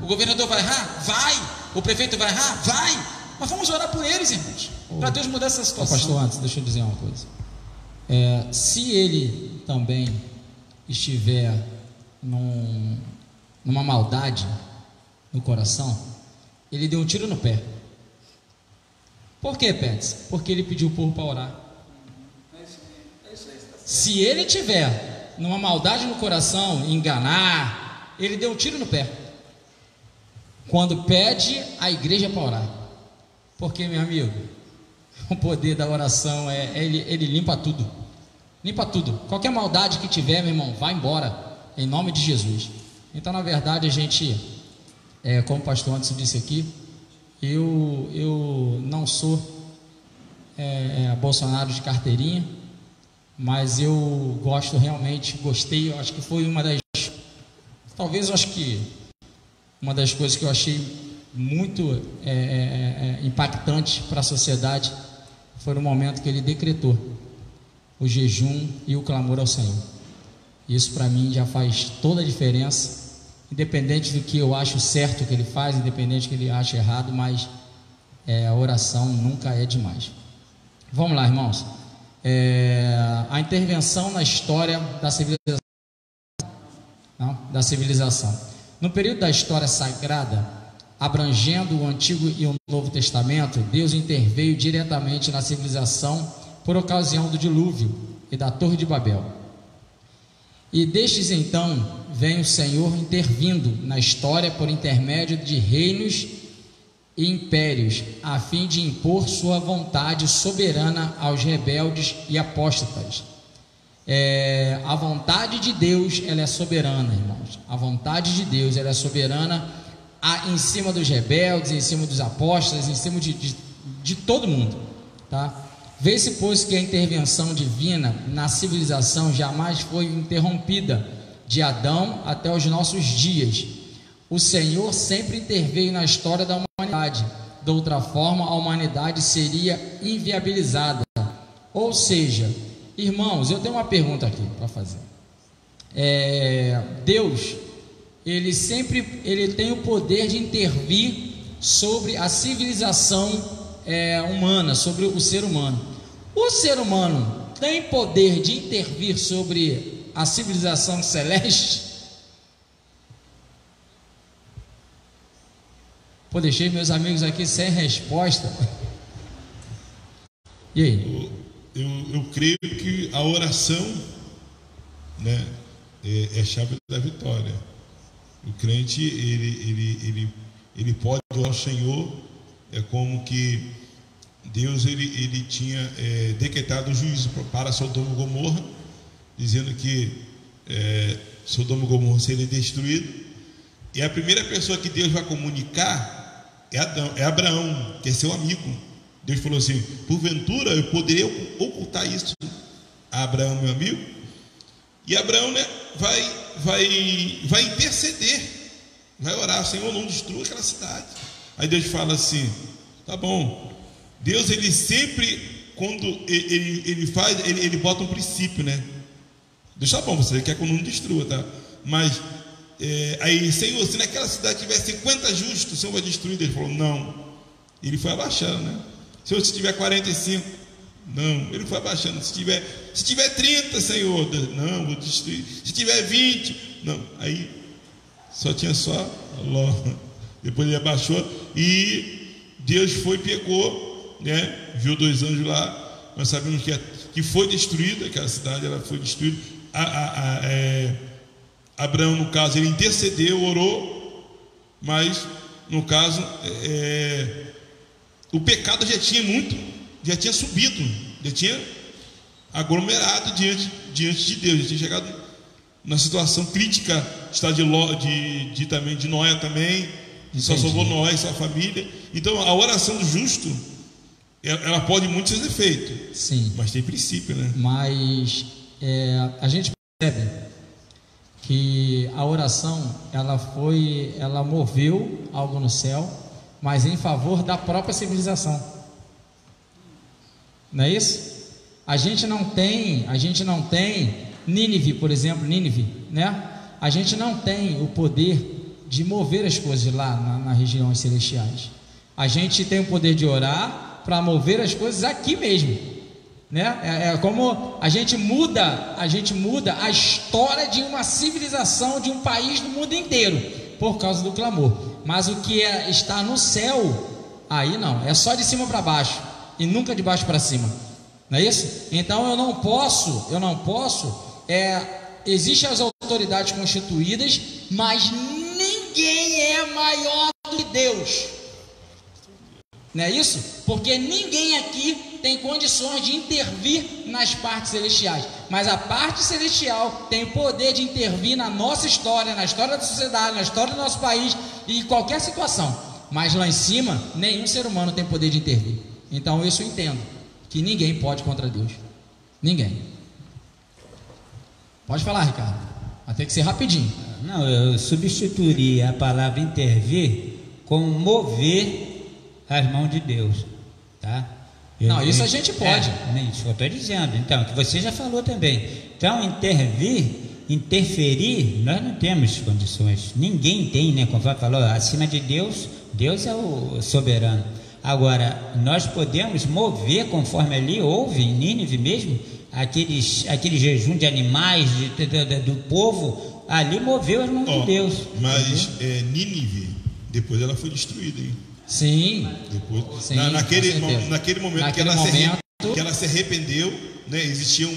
O governador vai errar? Vai. O prefeito vai errar? Vai. Mas vamos orar por eles, irmãos, para Deus mudar essa situação. Pastor, antes, deixa eu dizer uma coisa. Se ele também estiver numa maldade no coração, ele deu um tiro no pé. Por quê, Pets? Porque ele pediu o povo para orar. Se ele tiver numa maldade no coração, enganar, ele deu um tiro no pé quando pede a igreja para orar. Porque, meu amigo, o poder da oração ele limpa tudo. Limpa tudo. Qualquer maldade que tiver, meu irmão, vai embora, em nome de Jesus. Então, na verdade, a gente, como o pastor Anderson disse aqui, eu não sou Bolsonaro de carteirinha, mas eu gostei, eu acho que foi uma das Talvez eu acho que uma das coisas que eu achei muito impactante para a sociedade foi no momento que ele decretou o jejum e o clamor ao Senhor. Isso para mim já faz toda a diferença, independente do que eu acho certo que ele faz, independente do que ele acha errado, mas a oração nunca é demais. Vamos lá, irmãos. A intervenção na história da civilização. No período da história sagrada, abrangendo o Antigo e o Novo Testamento, Deus interveio diretamente na civilização por ocasião do dilúvio e da Torre de Babel. E desde então vem o Senhor intervindo na história por intermédio de reinos e impérios, a fim de impor sua vontade soberana aos rebeldes e apóstatas. A vontade de Deus, ela é soberana, irmãos. A vontade de Deus, ela é soberana em cima dos rebeldes, em cima dos apóstolos, em cima de todo mundo, tá? Vê-se, pois, que a intervenção divina na civilização jamais foi interrompida de Adão até os nossos dias. O Senhor sempre interveio na história da humanidade. De outra forma, a humanidade seria inviabilizada. Ou seja, irmãos, eu tenho uma pergunta aqui para fazer. Deus, ele tem o poder de intervir sobre a civilização humana, sobre o ser humano. O ser humano tem poder de intervir sobre a civilização celeste? Pô, deixei meus amigos aqui sem resposta. E aí? Eu creio que a oração, né, é a chave da vitória. O crente, ele pode orar ao Senhor. É como que Deus ele tinha decretado o juízo para Sodoma e Gomorra, dizendo que Sodoma e Gomorra seria destruído. E a primeira pessoa que Deus vai comunicar é Abraão, que é seu amigo. Deus falou assim: porventura eu poderia ocultar isso a Abraão, meu amigo? E Abraão, né, vai interceder, vai orar: Senhor, não destrua aquela cidade. Aí Deus fala assim: tá bom. Deus, ele sempre, quando ele faz, ele bota um princípio, né? Deus, tá bom, você quer que eu não destrua, tá? Mas aí, Senhor, se naquela cidade tiver 50 justos, o Senhor vai destruir? Ele falou: não. Ele foi abaixando, né? Senhor, se tiver 45, não. Ele foi abaixando. Se tiver 30, Senhor, não, vou destruir. Se tiver 20, não. Aí tinha só Ló. Depois ele abaixou e Deus pegou, né? Viu 2 anjos lá. Nós sabemos que foi destruída aquela cidade, ela foi destruída. Abraão, no caso, ele intercedeu, orou, mas no caso o pecado já tinha subido, já tinha aglomerado diante de Deus, já tinha chegado na situação crítica, está de Noé também. Só sobrou Noé e sua família. Então a oração do justo, ela pode muito ser feita. Sim. Mas tem princípio, né? Mas a gente percebe que a oração, ela moveu algo no céu, mas em favor da própria civilização. Não é isso? A gente não tem Nínive, por exemplo, né? A gente não tem o poder de mover as coisas lá nas regiões celestiais. A gente tem o poder de orar para mover as coisas aqui mesmo, né? É como a gente muda a história de uma civilização, de um país, do mundo inteiro, por causa do clamor. Mas o que está no céu, aí não, é só de cima para baixo e nunca de baixo para cima, não é isso? Então eu não posso, existem as autoridades constituídas, mas ninguém é maior do que Deus, não é isso? Porque ninguém aqui tem condições de intervir nas partes celestiais, mas a parte celestial tem o poder de intervir na nossa história, na história da sociedade, na história do nosso país e em qualquer situação. Mas lá em cima, nenhum ser humano tem poder de intervir. Então isso eu entendo, que ninguém pode contra Deus. Ninguém. Pode falar, Ricardo. Vai ter que ser rapidinho. Não, eu substituiria a palavra intervir com mover as mãos de Deus, tá? Não, isso a gente pode. Isso eu estou dizendo, então, que você já falou também. Então, interferir, nós não temos condições. Ninguém tem, né? Conforme falou, acima de Deus, Deus é o soberano. Agora, nós podemos mover, conforme ali houve em Nínive mesmo, aquele jejum de animais, do povo, ali moveu as mãos de Deus. Mas Nínive, depois ela foi destruída, hein? Sim. Depois, sim, naquele momento que ela se arrependeu, né? Existia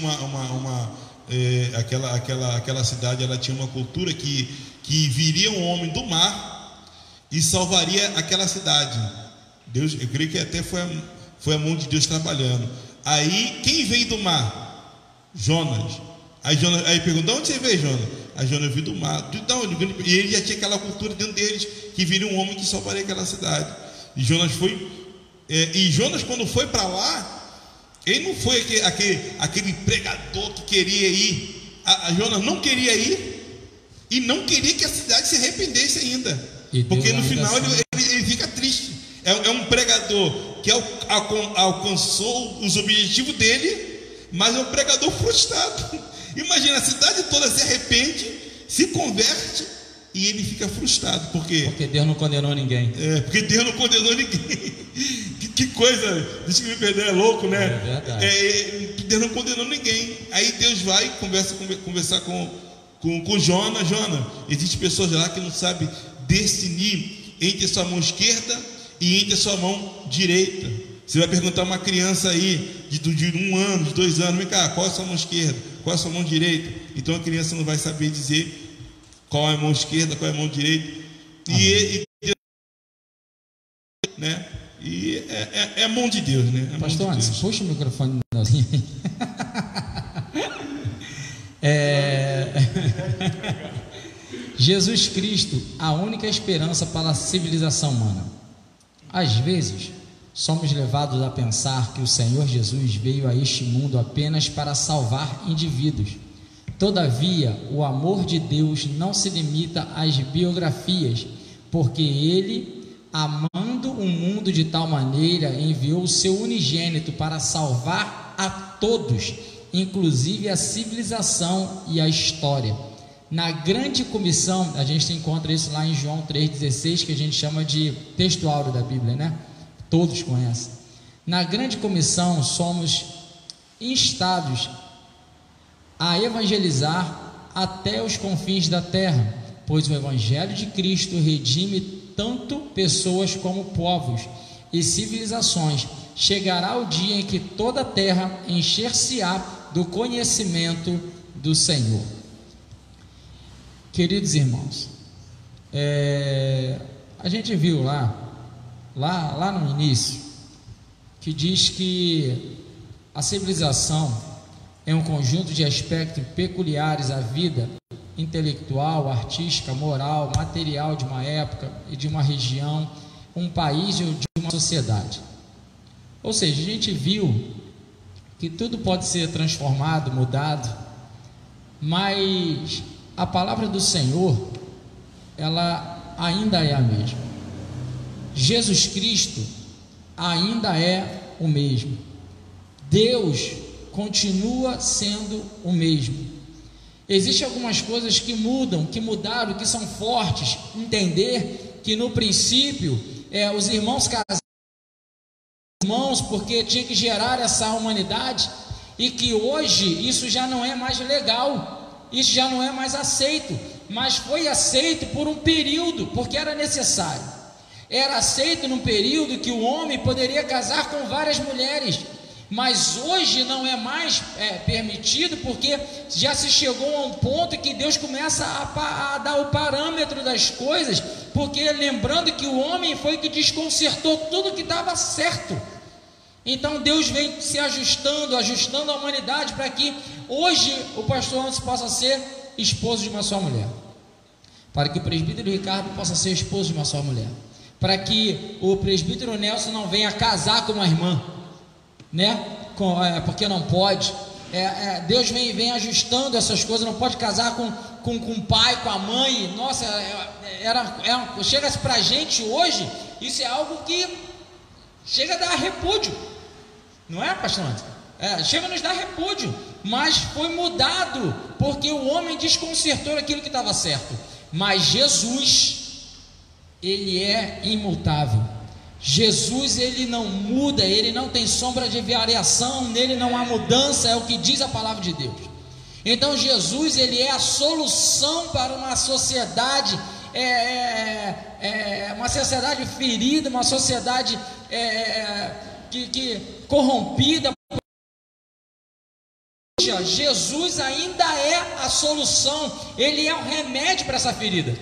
aquela cidade, ela tinha uma cultura que viria um homem do mar e salvaria aquela cidade. Deus, eu creio que até foi a mão de Deus trabalhando. Aí quem veio do mar? Jonas. Aí pergunta: de onde você veio, Jonas? Aí Jonas veio do mar. E ele já tinha aquela cultura dentro deles, que viria um homem que salvaria aquela cidade. E Jonas foi. Jonas, quando foi para lá, ele não foi aquele pregador que queria ir. Jonas não queria ir e não queria que a cidade se arrependesse ainda, porque no final ele fica triste. É um pregador que alcançou os objetivos dele, mas é um pregador frustrado. Imagina, a cidade toda se arrepende, se converte e ele fica frustrado. Por quê? Porque Deus não condenou ninguém. Porque Deus não condenou ninguém. Que coisa, deixa que me perder, é louco, né? É verdade. Deus não condenou ninguém. Aí Deus vai e conversar com Jonas. Jonas, existem pessoas lá que não sabem discernir entre a sua mão esquerda e entre a sua mão direita. Você vai perguntar a uma criança aí de 1 ano, de 2 anos: vem cá, qual é a sua mão esquerda, qual é a sua mão direita? Então a criança não vai saber dizer qual é a mão esquerda, qual é a mão direita. Né? E é a mão de Deus, né? Pastor Anderson, puxa o microfone. Jesus Cristo, a única esperança para a civilização humana. Às vezes, somos levados a pensar que o Senhor Jesus veio a este mundo apenas para salvar indivíduos. Todavia, o amor de Deus não se limita às biografias, porque Ele, amando o mundo de tal maneira, enviou o seu unigênito para salvar a todos, inclusive a civilização e a história. Na grande comissão, a gente encontra isso lá em João 3,16, que a gente chama de texto áureo da Bíblia, né? Todos conhecem. Na grande comissão, somos instados a evangelizar até os confins da terra, pois o evangelho de Cristo redime tanto pessoas como povos e civilizações. Chegará o dia em que toda a terra encher-se-á do conhecimento do Senhor. Queridos irmãos, a gente viu lá no início, que diz que a civilização é um conjunto de aspectos peculiares à vida intelectual, artística, moral, material de uma época e de uma região, um país ou de uma sociedade. Ou seja, a gente viu que tudo pode ser transformado, mudado, mas a palavra do Senhor, ela ainda é a mesma. Jesus Cristo ainda é o mesmo. Deus continua sendo o mesmo. Existem algumas coisas que mudam, que mudaram, que são fortes. Entender que no princípio os irmãos casaram irmãos porque tinha que gerar essa humanidade, e que hoje isso já não é mais legal, isso já não é mais aceito, mas foi aceito por um período, porque era necessário. Era aceito num período que o homem poderia casar com várias mulheres, mas hoje não é mais permitido, porque já se chegou a um ponto que Deus começa a dar o parâmetro das coisas, porque lembrando que o homem foi que desconcertou tudo que estava certo. Então Deus vem se ajustando a humanidade, para que hoje o pastor Anderson possa ser esposo de uma só mulher, para que o presbítero Ricardo possa ser esposo de uma só mulher, para que o presbítero Nelson não venha casar com uma irmã, né? Porque não pode. Deus vem ajustando essas coisas. Não pode casar com o pai, com a mãe. Nossa, chega para a gente hoje, isso é algo que chega a dar repúdio, não é, pastor Anderson? Chega a nos dar repúdio, mas foi mudado, porque o homem desconcertou aquilo que estava certo. Mas Jesus, ele é imutável. Jesus, ele não muda, ele não tem sombra de variação, nele não há mudança, é o que diz a palavra de Deus. Então Jesus, ele é a solução para uma sociedade, uma sociedade ferida, uma sociedade corrompida. Jesus ainda é a solução, ele é o remédio para essa ferida.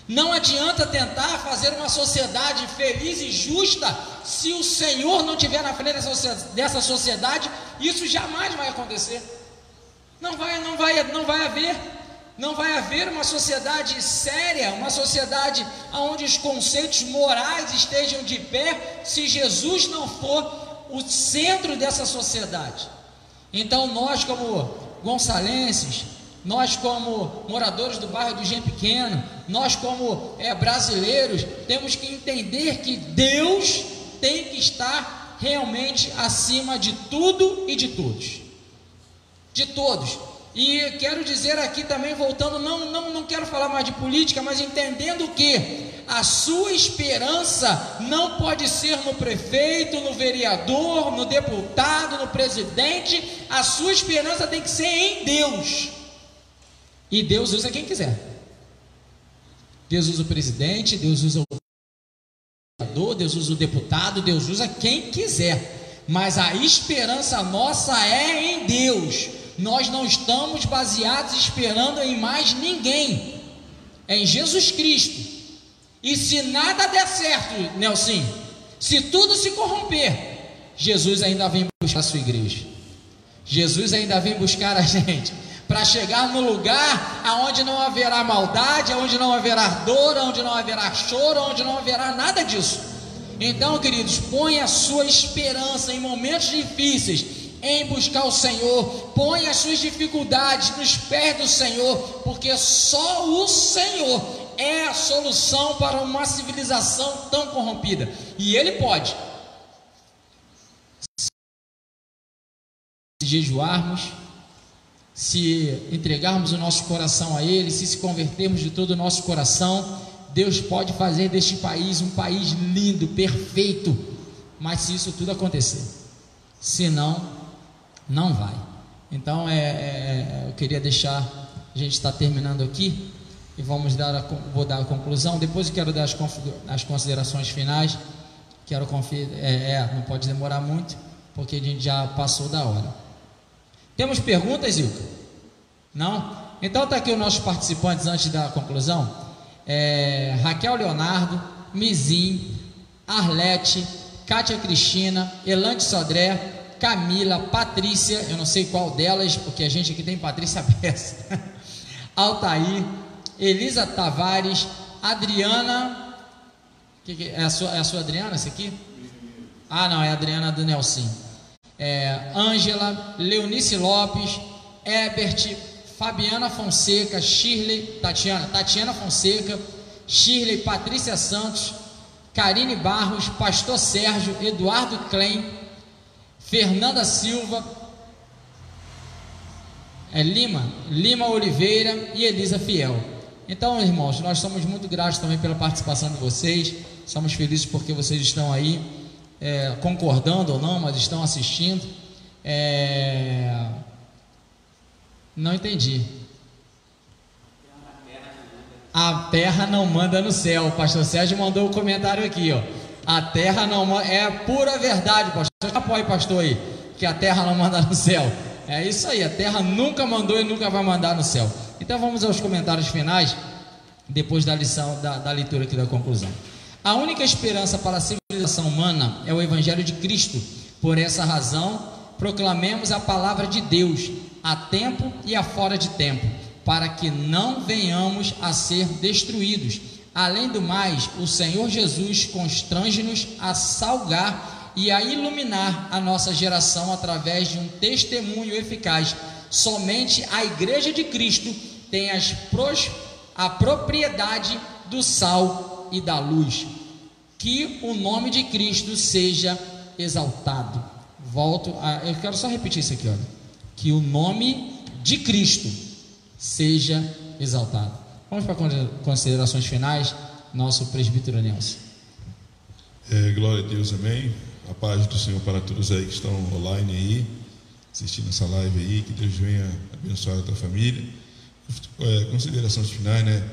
Não adianta tentar fazer uma sociedade feliz e justa se o Senhor não estiver na frente dessa sociedade. Isso jamais vai acontecer. Não vai haver uma sociedade séria, uma sociedade onde os conceitos morais estejam de pé, se Jesus não for o centro dessa sociedade. Então nós, como gonçalenses, nós como moradores do bairro do Engenho Pequeno, nós como brasileiros, temos que entender que Deus tem que estar realmente acima de tudo e de todos. De todos. E quero dizer aqui também, voltando, não quero falar mais de política, mas entendendo que a sua esperança não pode ser no prefeito, no vereador, no deputado, no presidente. A sua esperança tem que ser em Deus. E Deus usa quem quiser. Deus usa o presidente, Deus usa o vereador, Deus usa o deputado, Deus usa quem quiser. Mas a esperança nossa é em Deus. Nós não estamos baseados esperando em mais ninguém. É em Jesus Cristo. E se nada der certo, Nelson, se tudo se corromper, Jesus ainda vem buscar a sua igreja. Jesus ainda vem buscar a gente, para chegar no lugar aonde não haverá maldade, aonde não haverá dor, aonde não haverá choro, aonde não haverá nada disso. Então, queridos, põe a sua esperança em momentos difíceis em buscar o Senhor. Põe as suas dificuldades nos pés do Senhor, porque só o Senhor é a solução para uma civilização tão corrompida. E Ele pode. Se jejuarmos, se entregarmos o nosso coração a Ele, se convertermos de todo o nosso coração, Deus pode fazer deste país um país lindo, perfeito. Mas se isso tudo acontecer, senão, não vai. Então eu queria deixar, a gente está terminando aqui e vou dar a conclusão. Depois eu quero dar as considerações finais. Não pode demorar muito, porque a gente já passou da hora. Temos perguntas, Ilka? Não? Então está aqui os nossos participantes antes da conclusão. Raquel Leonardo, Mizim, Arlete, Kátia Cristina, Elante Sodré, Camila, Patrícia, eu não sei qual delas, porque a gente aqui tem Patrícia Bessa, Altair, Elisa Tavares, Adriana, é a sua Adriana essa aqui? Ah, não, é a Adriana do Nelson. Ângela, Leonice Lopes, Ebert, Fabiana Fonseca, Shirley, Tatiana Fonseca, Shirley, Patrícia Santos, Karine Barros, Pastor Sérgio, Eduardo Klein, Fernanda Silva, Lima Oliveira e Elisa Fiel. Então, irmãos, nós somos muito gratos também pela participação de vocês. Somos felizes porque vocês estão aí, concordando ou não, mas estão assistindo. Não entendi. A terra não manda no céu. O pastor Sérgio mandou um comentário aqui, ó. A terra não manda, é pura verdade, pastor. Apoie, pastor, aí, que a terra não manda no céu. É isso aí, a terra nunca mandou e nunca vai mandar no céu. Então vamos aos comentários finais, depois da lição, da leitura aqui da conclusão. A única esperança para a civilização humana é o Evangelho de Cristo. Por essa razão, proclamemos a palavra de Deus, a tempo e a fora de tempo, para que não venhamos a ser destruídos. Além do mais, o Senhor Jesus constrange-nos a salgar e a iluminar a nossa geração através de um testemunho eficaz. Somente a Igreja de Cristo tem a propriedade do sal e da luz. Que o nome de Cristo seja exaltado. Eu quero só repetir isso aqui, olha. Que o nome de Cristo seja exaltado. Vamos para considerações finais. Nosso presbítero Nelson. Glória a Deus, amém. A paz do Senhor para todos aí que estão online aí, assistindo essa live aí. Que Deus venha abençoar a tua família. Considerações finais, né?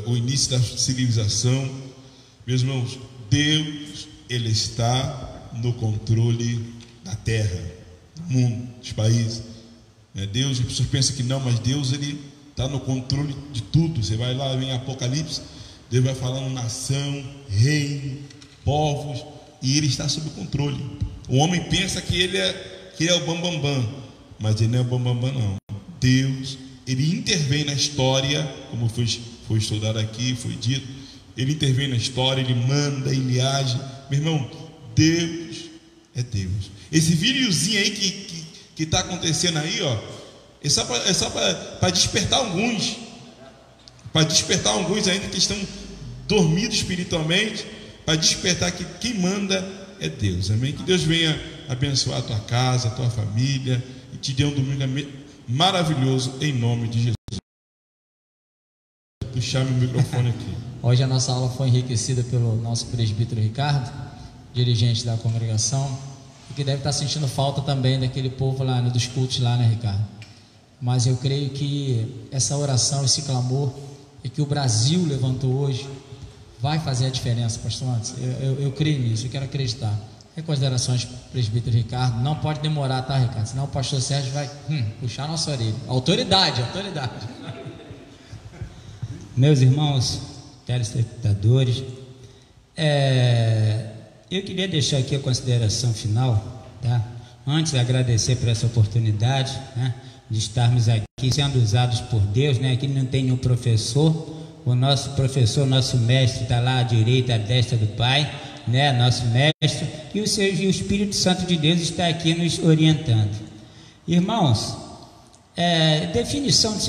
O início da civilização. Meus irmãos, Deus, Ele está no controle da terra, do mundo, dos países. Deus, as pessoas pensam que não, mas Deus, Ele está no controle de tudo. Você vai lá, vem Apocalipse, Deus vai falando nação, reino, povos, e Ele está sob controle. O homem pensa que ele é o bambambam, mas Ele não é o bambambam, não. Deus, Ele intervém na história, como foi estudado aqui, foi dito. Ele intervém na história, Ele manda, Ele age. Meu irmão, Deus é Deus. Esse videozinho aí que está acontecendo aí, ó, é só para despertar alguns. Para despertar alguns ainda que estão dormidos espiritualmente. Para despertar que quem manda é Deus. Amém? Que Deus venha abençoar a tua casa, a tua família. E te dê um domingo maravilhoso em nome de Jesus. Vou puxar meu microfone aqui. Hoje a nossa aula foi enriquecida pelo nosso presbítero Ricardo, dirigente da congregação, que deve estar sentindo falta também daquele povo lá, dos cultos lá, né, Ricardo? Mas eu creio que essa oração, esse clamor, e que o Brasil levantou hoje, vai fazer a diferença, pastor Antes. Eu creio nisso, eu quero acreditar. Considerações, presbítero Ricardo. Não pode demorar, tá, Ricardo? Senão o pastor Sérgio vai puxar a nossa orelha. Autoridade. Meus irmãos telespectadores, eu queria deixar aqui a consideração final, tá? Antes, agradecer por essa oportunidade, né, de estarmos aqui sendo usados por Deus, né? Aqui não tem nenhum professor. O nosso professor, nosso mestre está lá à direita, à destra do Pai, né? Nosso mestre, e o Espírito Santo de Deus está aqui nos orientando. Irmãos, definição de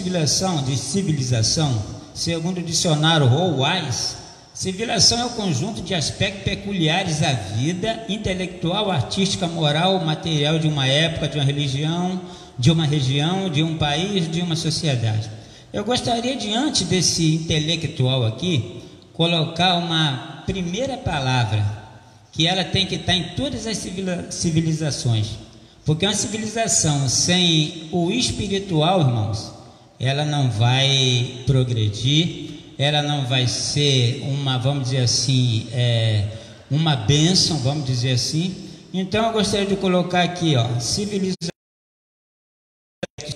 civilização, segundo o dicionário Hall-Wise, civilização é o conjunto de aspectos peculiares à vida intelectual, artística, moral, material de uma época, de uma religião, de uma região, de um país, de uma sociedade. Eu gostaria, diante desse intelectual aqui, colocar uma primeira palavra, que ela tem que estar em todas as civilizações, porque uma civilização sem o espiritual, irmãos, ela não vai progredir, ela não vai ser uma, vamos dizer assim, uma bênção, vamos dizer assim. Então eu gostaria de colocar aqui, ó, civilizações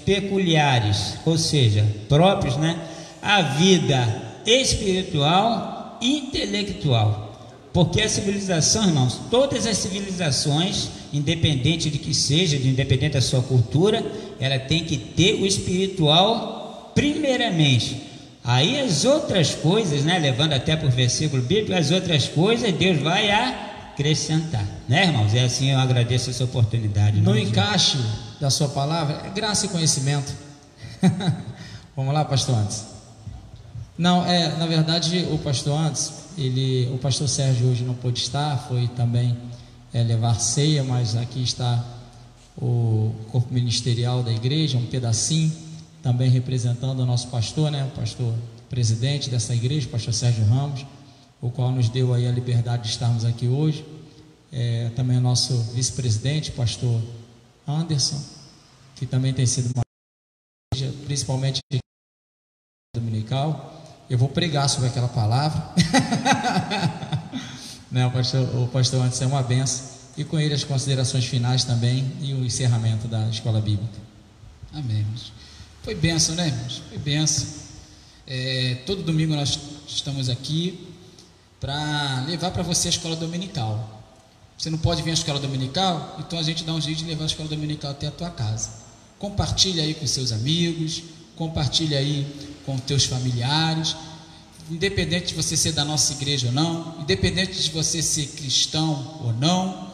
peculiares, ou seja, próprios, né, à vida espiritual e intelectual. Porque a civilização, irmãos, todas as civilizações, independente de que seja, independente da sua cultura, ela tem que ter o espiritual primeiramente. Aí as outras coisas, né, levando até por versículo bíblico, as outras coisas Deus vai acrescentar, né, irmãos? É assim, eu agradeço essa oportunidade. No encaixe da sua palavra, graça e conhecimento. Vamos lá, pastor Antes. Não, na verdade, o pastor Antes, o pastor Sérgio hoje não pôde estar, foi também levar ceia, mas aqui está o corpo ministerial da igreja, um pedacinho, também representando o nosso pastor, né, o pastor presidente dessa igreja, o pastor Sérgio Ramos, o qual nos deu aí a liberdade de estarmos aqui hoje. Também o nosso vice-presidente, pastor Anderson, que também tem sido uma igreja, principalmente dominical. Eu vou pregar sobre aquela palavra. Né, o pastor Anderson é uma benção. E com ele as considerações finais também e o encerramento da escola bíblica. Amém, irmãos. Foi bênção, né, irmãos? Foi bênção. Todo domingo nós estamos aqui para levar para você a escola dominical. Você não pode vir à escola dominical, então a gente dá um jeito de levar a escola dominical até a tua casa. Compartilha aí com seus amigos, compartilha aí com teus familiares, independente de você ser da nossa igreja ou não, independente de você ser cristão ou não,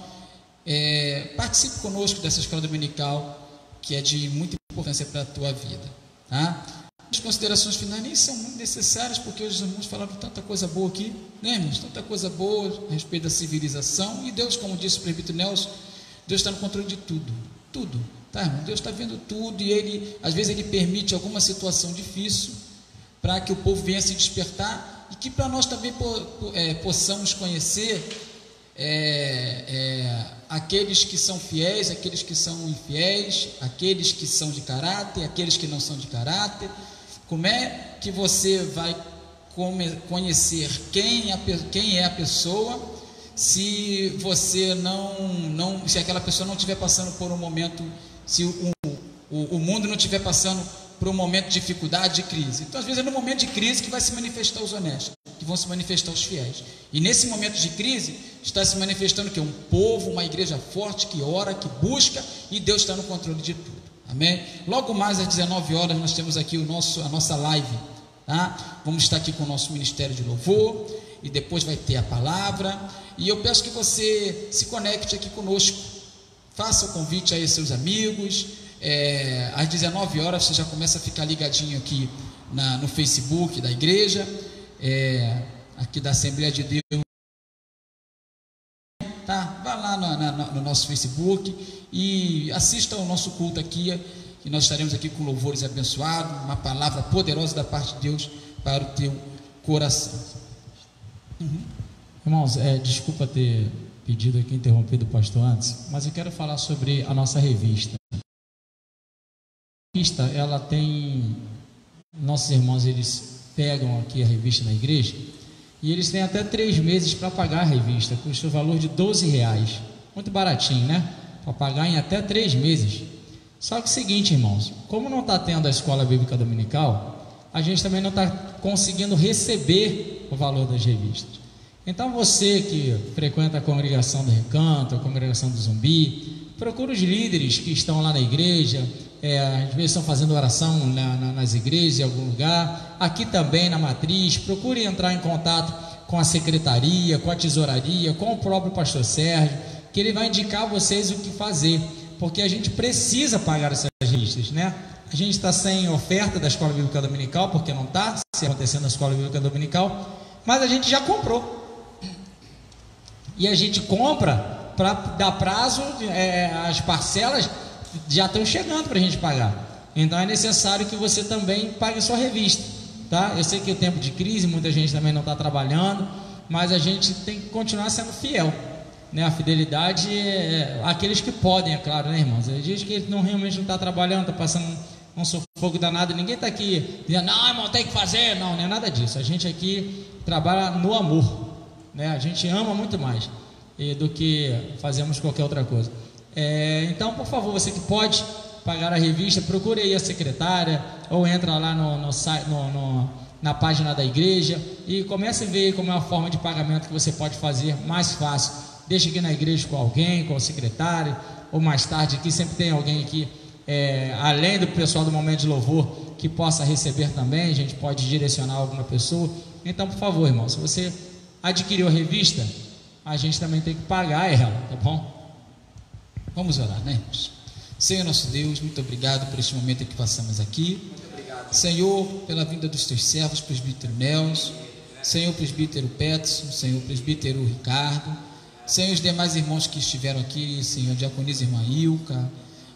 participe conosco dessa escola dominical, que é de muita importância para a tua vida, tá? As considerações finais nem são muito necessárias, porque os irmãos falaram tanta coisa boa aqui, né, irmãos? Tanta coisa boa a respeito da civilização. E Deus, como disse o presbítero Nelson, Deus está no controle de tudo, tudo, tá, irmão? Deus está vendo tudo, e Ele, às vezes, Ele permite alguma situação difícil para que o povo venha se despertar e que para nós também possamos conhecer aqueles que são fiéis, aqueles que são infiéis, aqueles que são de caráter, aqueles que não são de caráter. Como é que você vai conhecer quem é a pessoa se você se aquela pessoa não estiver passando por um momento, se o mundo não estiver passando por um momento de dificuldade, de crise? Então, às vezes, é no momento de crise que vai se manifestar os honestos, que vão se manifestar os fiéis. E nesse momento de crise está se manifestando que um povo, uma igreja forte que ora, que busca, e Deus está no controle de tudo. Amém? Logo mais às 19 horas nós temos aqui a nossa live, tá? Vamos estar aqui com o nosso ministério de louvor, e depois vai ter a palavra, e eu peço que você se conecte aqui conosco, faça o convite aí aos seus amigos. Às 19 horas você já começa a ficar ligadinho aqui no Facebook da igreja, aqui da Assembleia de Deus, tá? Vai lá no nosso Facebook e assista ao nosso culto aqui, que nós estaremos aqui com louvores abençoados, uma palavra poderosa da parte de Deus para o teu coração. Irmãos, desculpa ter pedido aqui, interrompido o pastor antes, mas eu quero falar sobre a nossa revista. A revista, ela tem, nossos irmãos, eles pegam aqui a revista na igreja, e eles têm até 3 meses para pagar a revista, custa o valor de R$12, muito baratinho, né? Para pagar em até 3 meses. Só que é o seguinte, irmãos, como não está tendo a escola bíblica dominical, a gente também não está conseguindo receber o valor das revistas. Então você que frequenta a congregação do Recanto, a congregação do Zumbi, procura os líderes que estão lá na igreja, às vezes estão fazendo oração nas igrejas, em algum lugar, aqui também na matriz. Procure entrar em contato com a secretaria, com a tesouraria, com o próprio pastor Sérgio, que ele vai indicar a vocês o que fazer, porque a gente precisa pagar essas revistas, né? A gente está sem oferta da Escola Bíblica Dominical, porque não está acontecendo na Escola Bíblica Dominical, mas a gente já comprou, e a gente compra para dar prazo, as parcelas já estão chegando para a gente pagar. Então é necessário que você também pague sua revista, tá? Eu sei que é tempo de crise, muita gente também não está trabalhando, mas a gente tem que continuar sendo fiel, né? A fidelidade aqueles que podem, é claro, né, irmãos? A gente que realmente não está trabalhando, está passando um sufoco danado, ninguém está aqui dizendo, não, irmão, tem que fazer, não é nada disso. A gente aqui trabalha no amor, né? A gente ama muito mais do que fazemos qualquer outra coisa. Então, por favor, você que pode pagar a revista, procure aí a secretária, ou entra lá na página da igreja e comece a ver como é a forma de pagamento que você pode fazer mais fácil. Deixa aqui na igreja com alguém, com o secretário, ou mais tarde aqui, sempre tem alguém aqui, além do pessoal do momento de louvor, que possa receber também. A gente pode direcionar alguma pessoa. Então, por favor, irmão, se você adquiriu a revista, a gente também tem que pagar ela, tá bom? Vamos orar, né, irmãos? Senhor nosso Deus, muito obrigado por este momento que passamos aqui. Muito obrigado, Senhor, pela vinda dos teus servos, presbítero Nelson, Senhor, presbítero Peterson, Senhor, presbítero Ricardo, Senhor, os demais irmãos que estiveram aqui, Senhor, diaconisa irmã Ilka.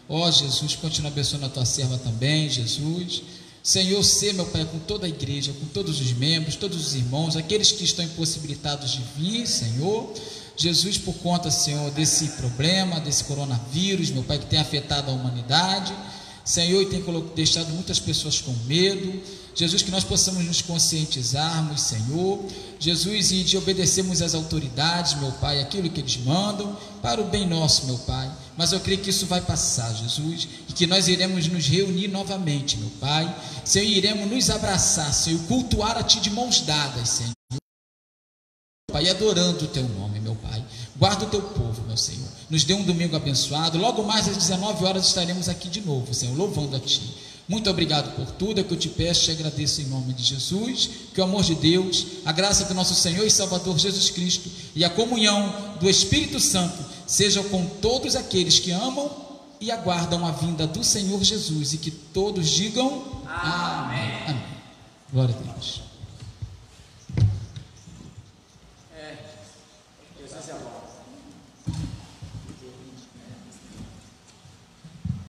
Ó Jesus, continua abençoando a tua serva também, Jesus. Senhor, ser, meu Pai, com toda a igreja, com todos os membros, todos os irmãos, aqueles que estão impossibilitados de vir, Senhor. Jesus, por conta, Senhor, desse problema, desse coronavírus, meu Pai, que tem afetado a humanidade, Senhor, e tem deixado muitas pessoas com medo. Jesus, que nós possamos nos conscientizarmos, Senhor, Jesus, e de obedecermos às autoridades, meu Pai, aquilo que eles mandam, para o bem nosso, meu Pai. Mas eu creio que isso vai passar, Jesus, e que nós iremos nos reunir novamente, meu Pai. Senhor, iremos nos abraçar, Senhor, cultuar a Ti de mãos dadas, Senhor, Pai, adorando o Teu nome, meu Pai. Guarda o Teu povo, meu Senhor. Nos dê um domingo abençoado. Logo mais às 19 horas estaremos aqui de novo, Senhor, louvando a Ti. Muito obrigado por tudo, é que eu te peço, te agradeço em nome de Jesus, que o amor de Deus, a graça do nosso Senhor e Salvador Jesus Cristo e a comunhão do Espírito Santo sejam com todos aqueles que amam e aguardam a vinda do Senhor Jesus, e que todos digam amém. Amém. Glória a Deus.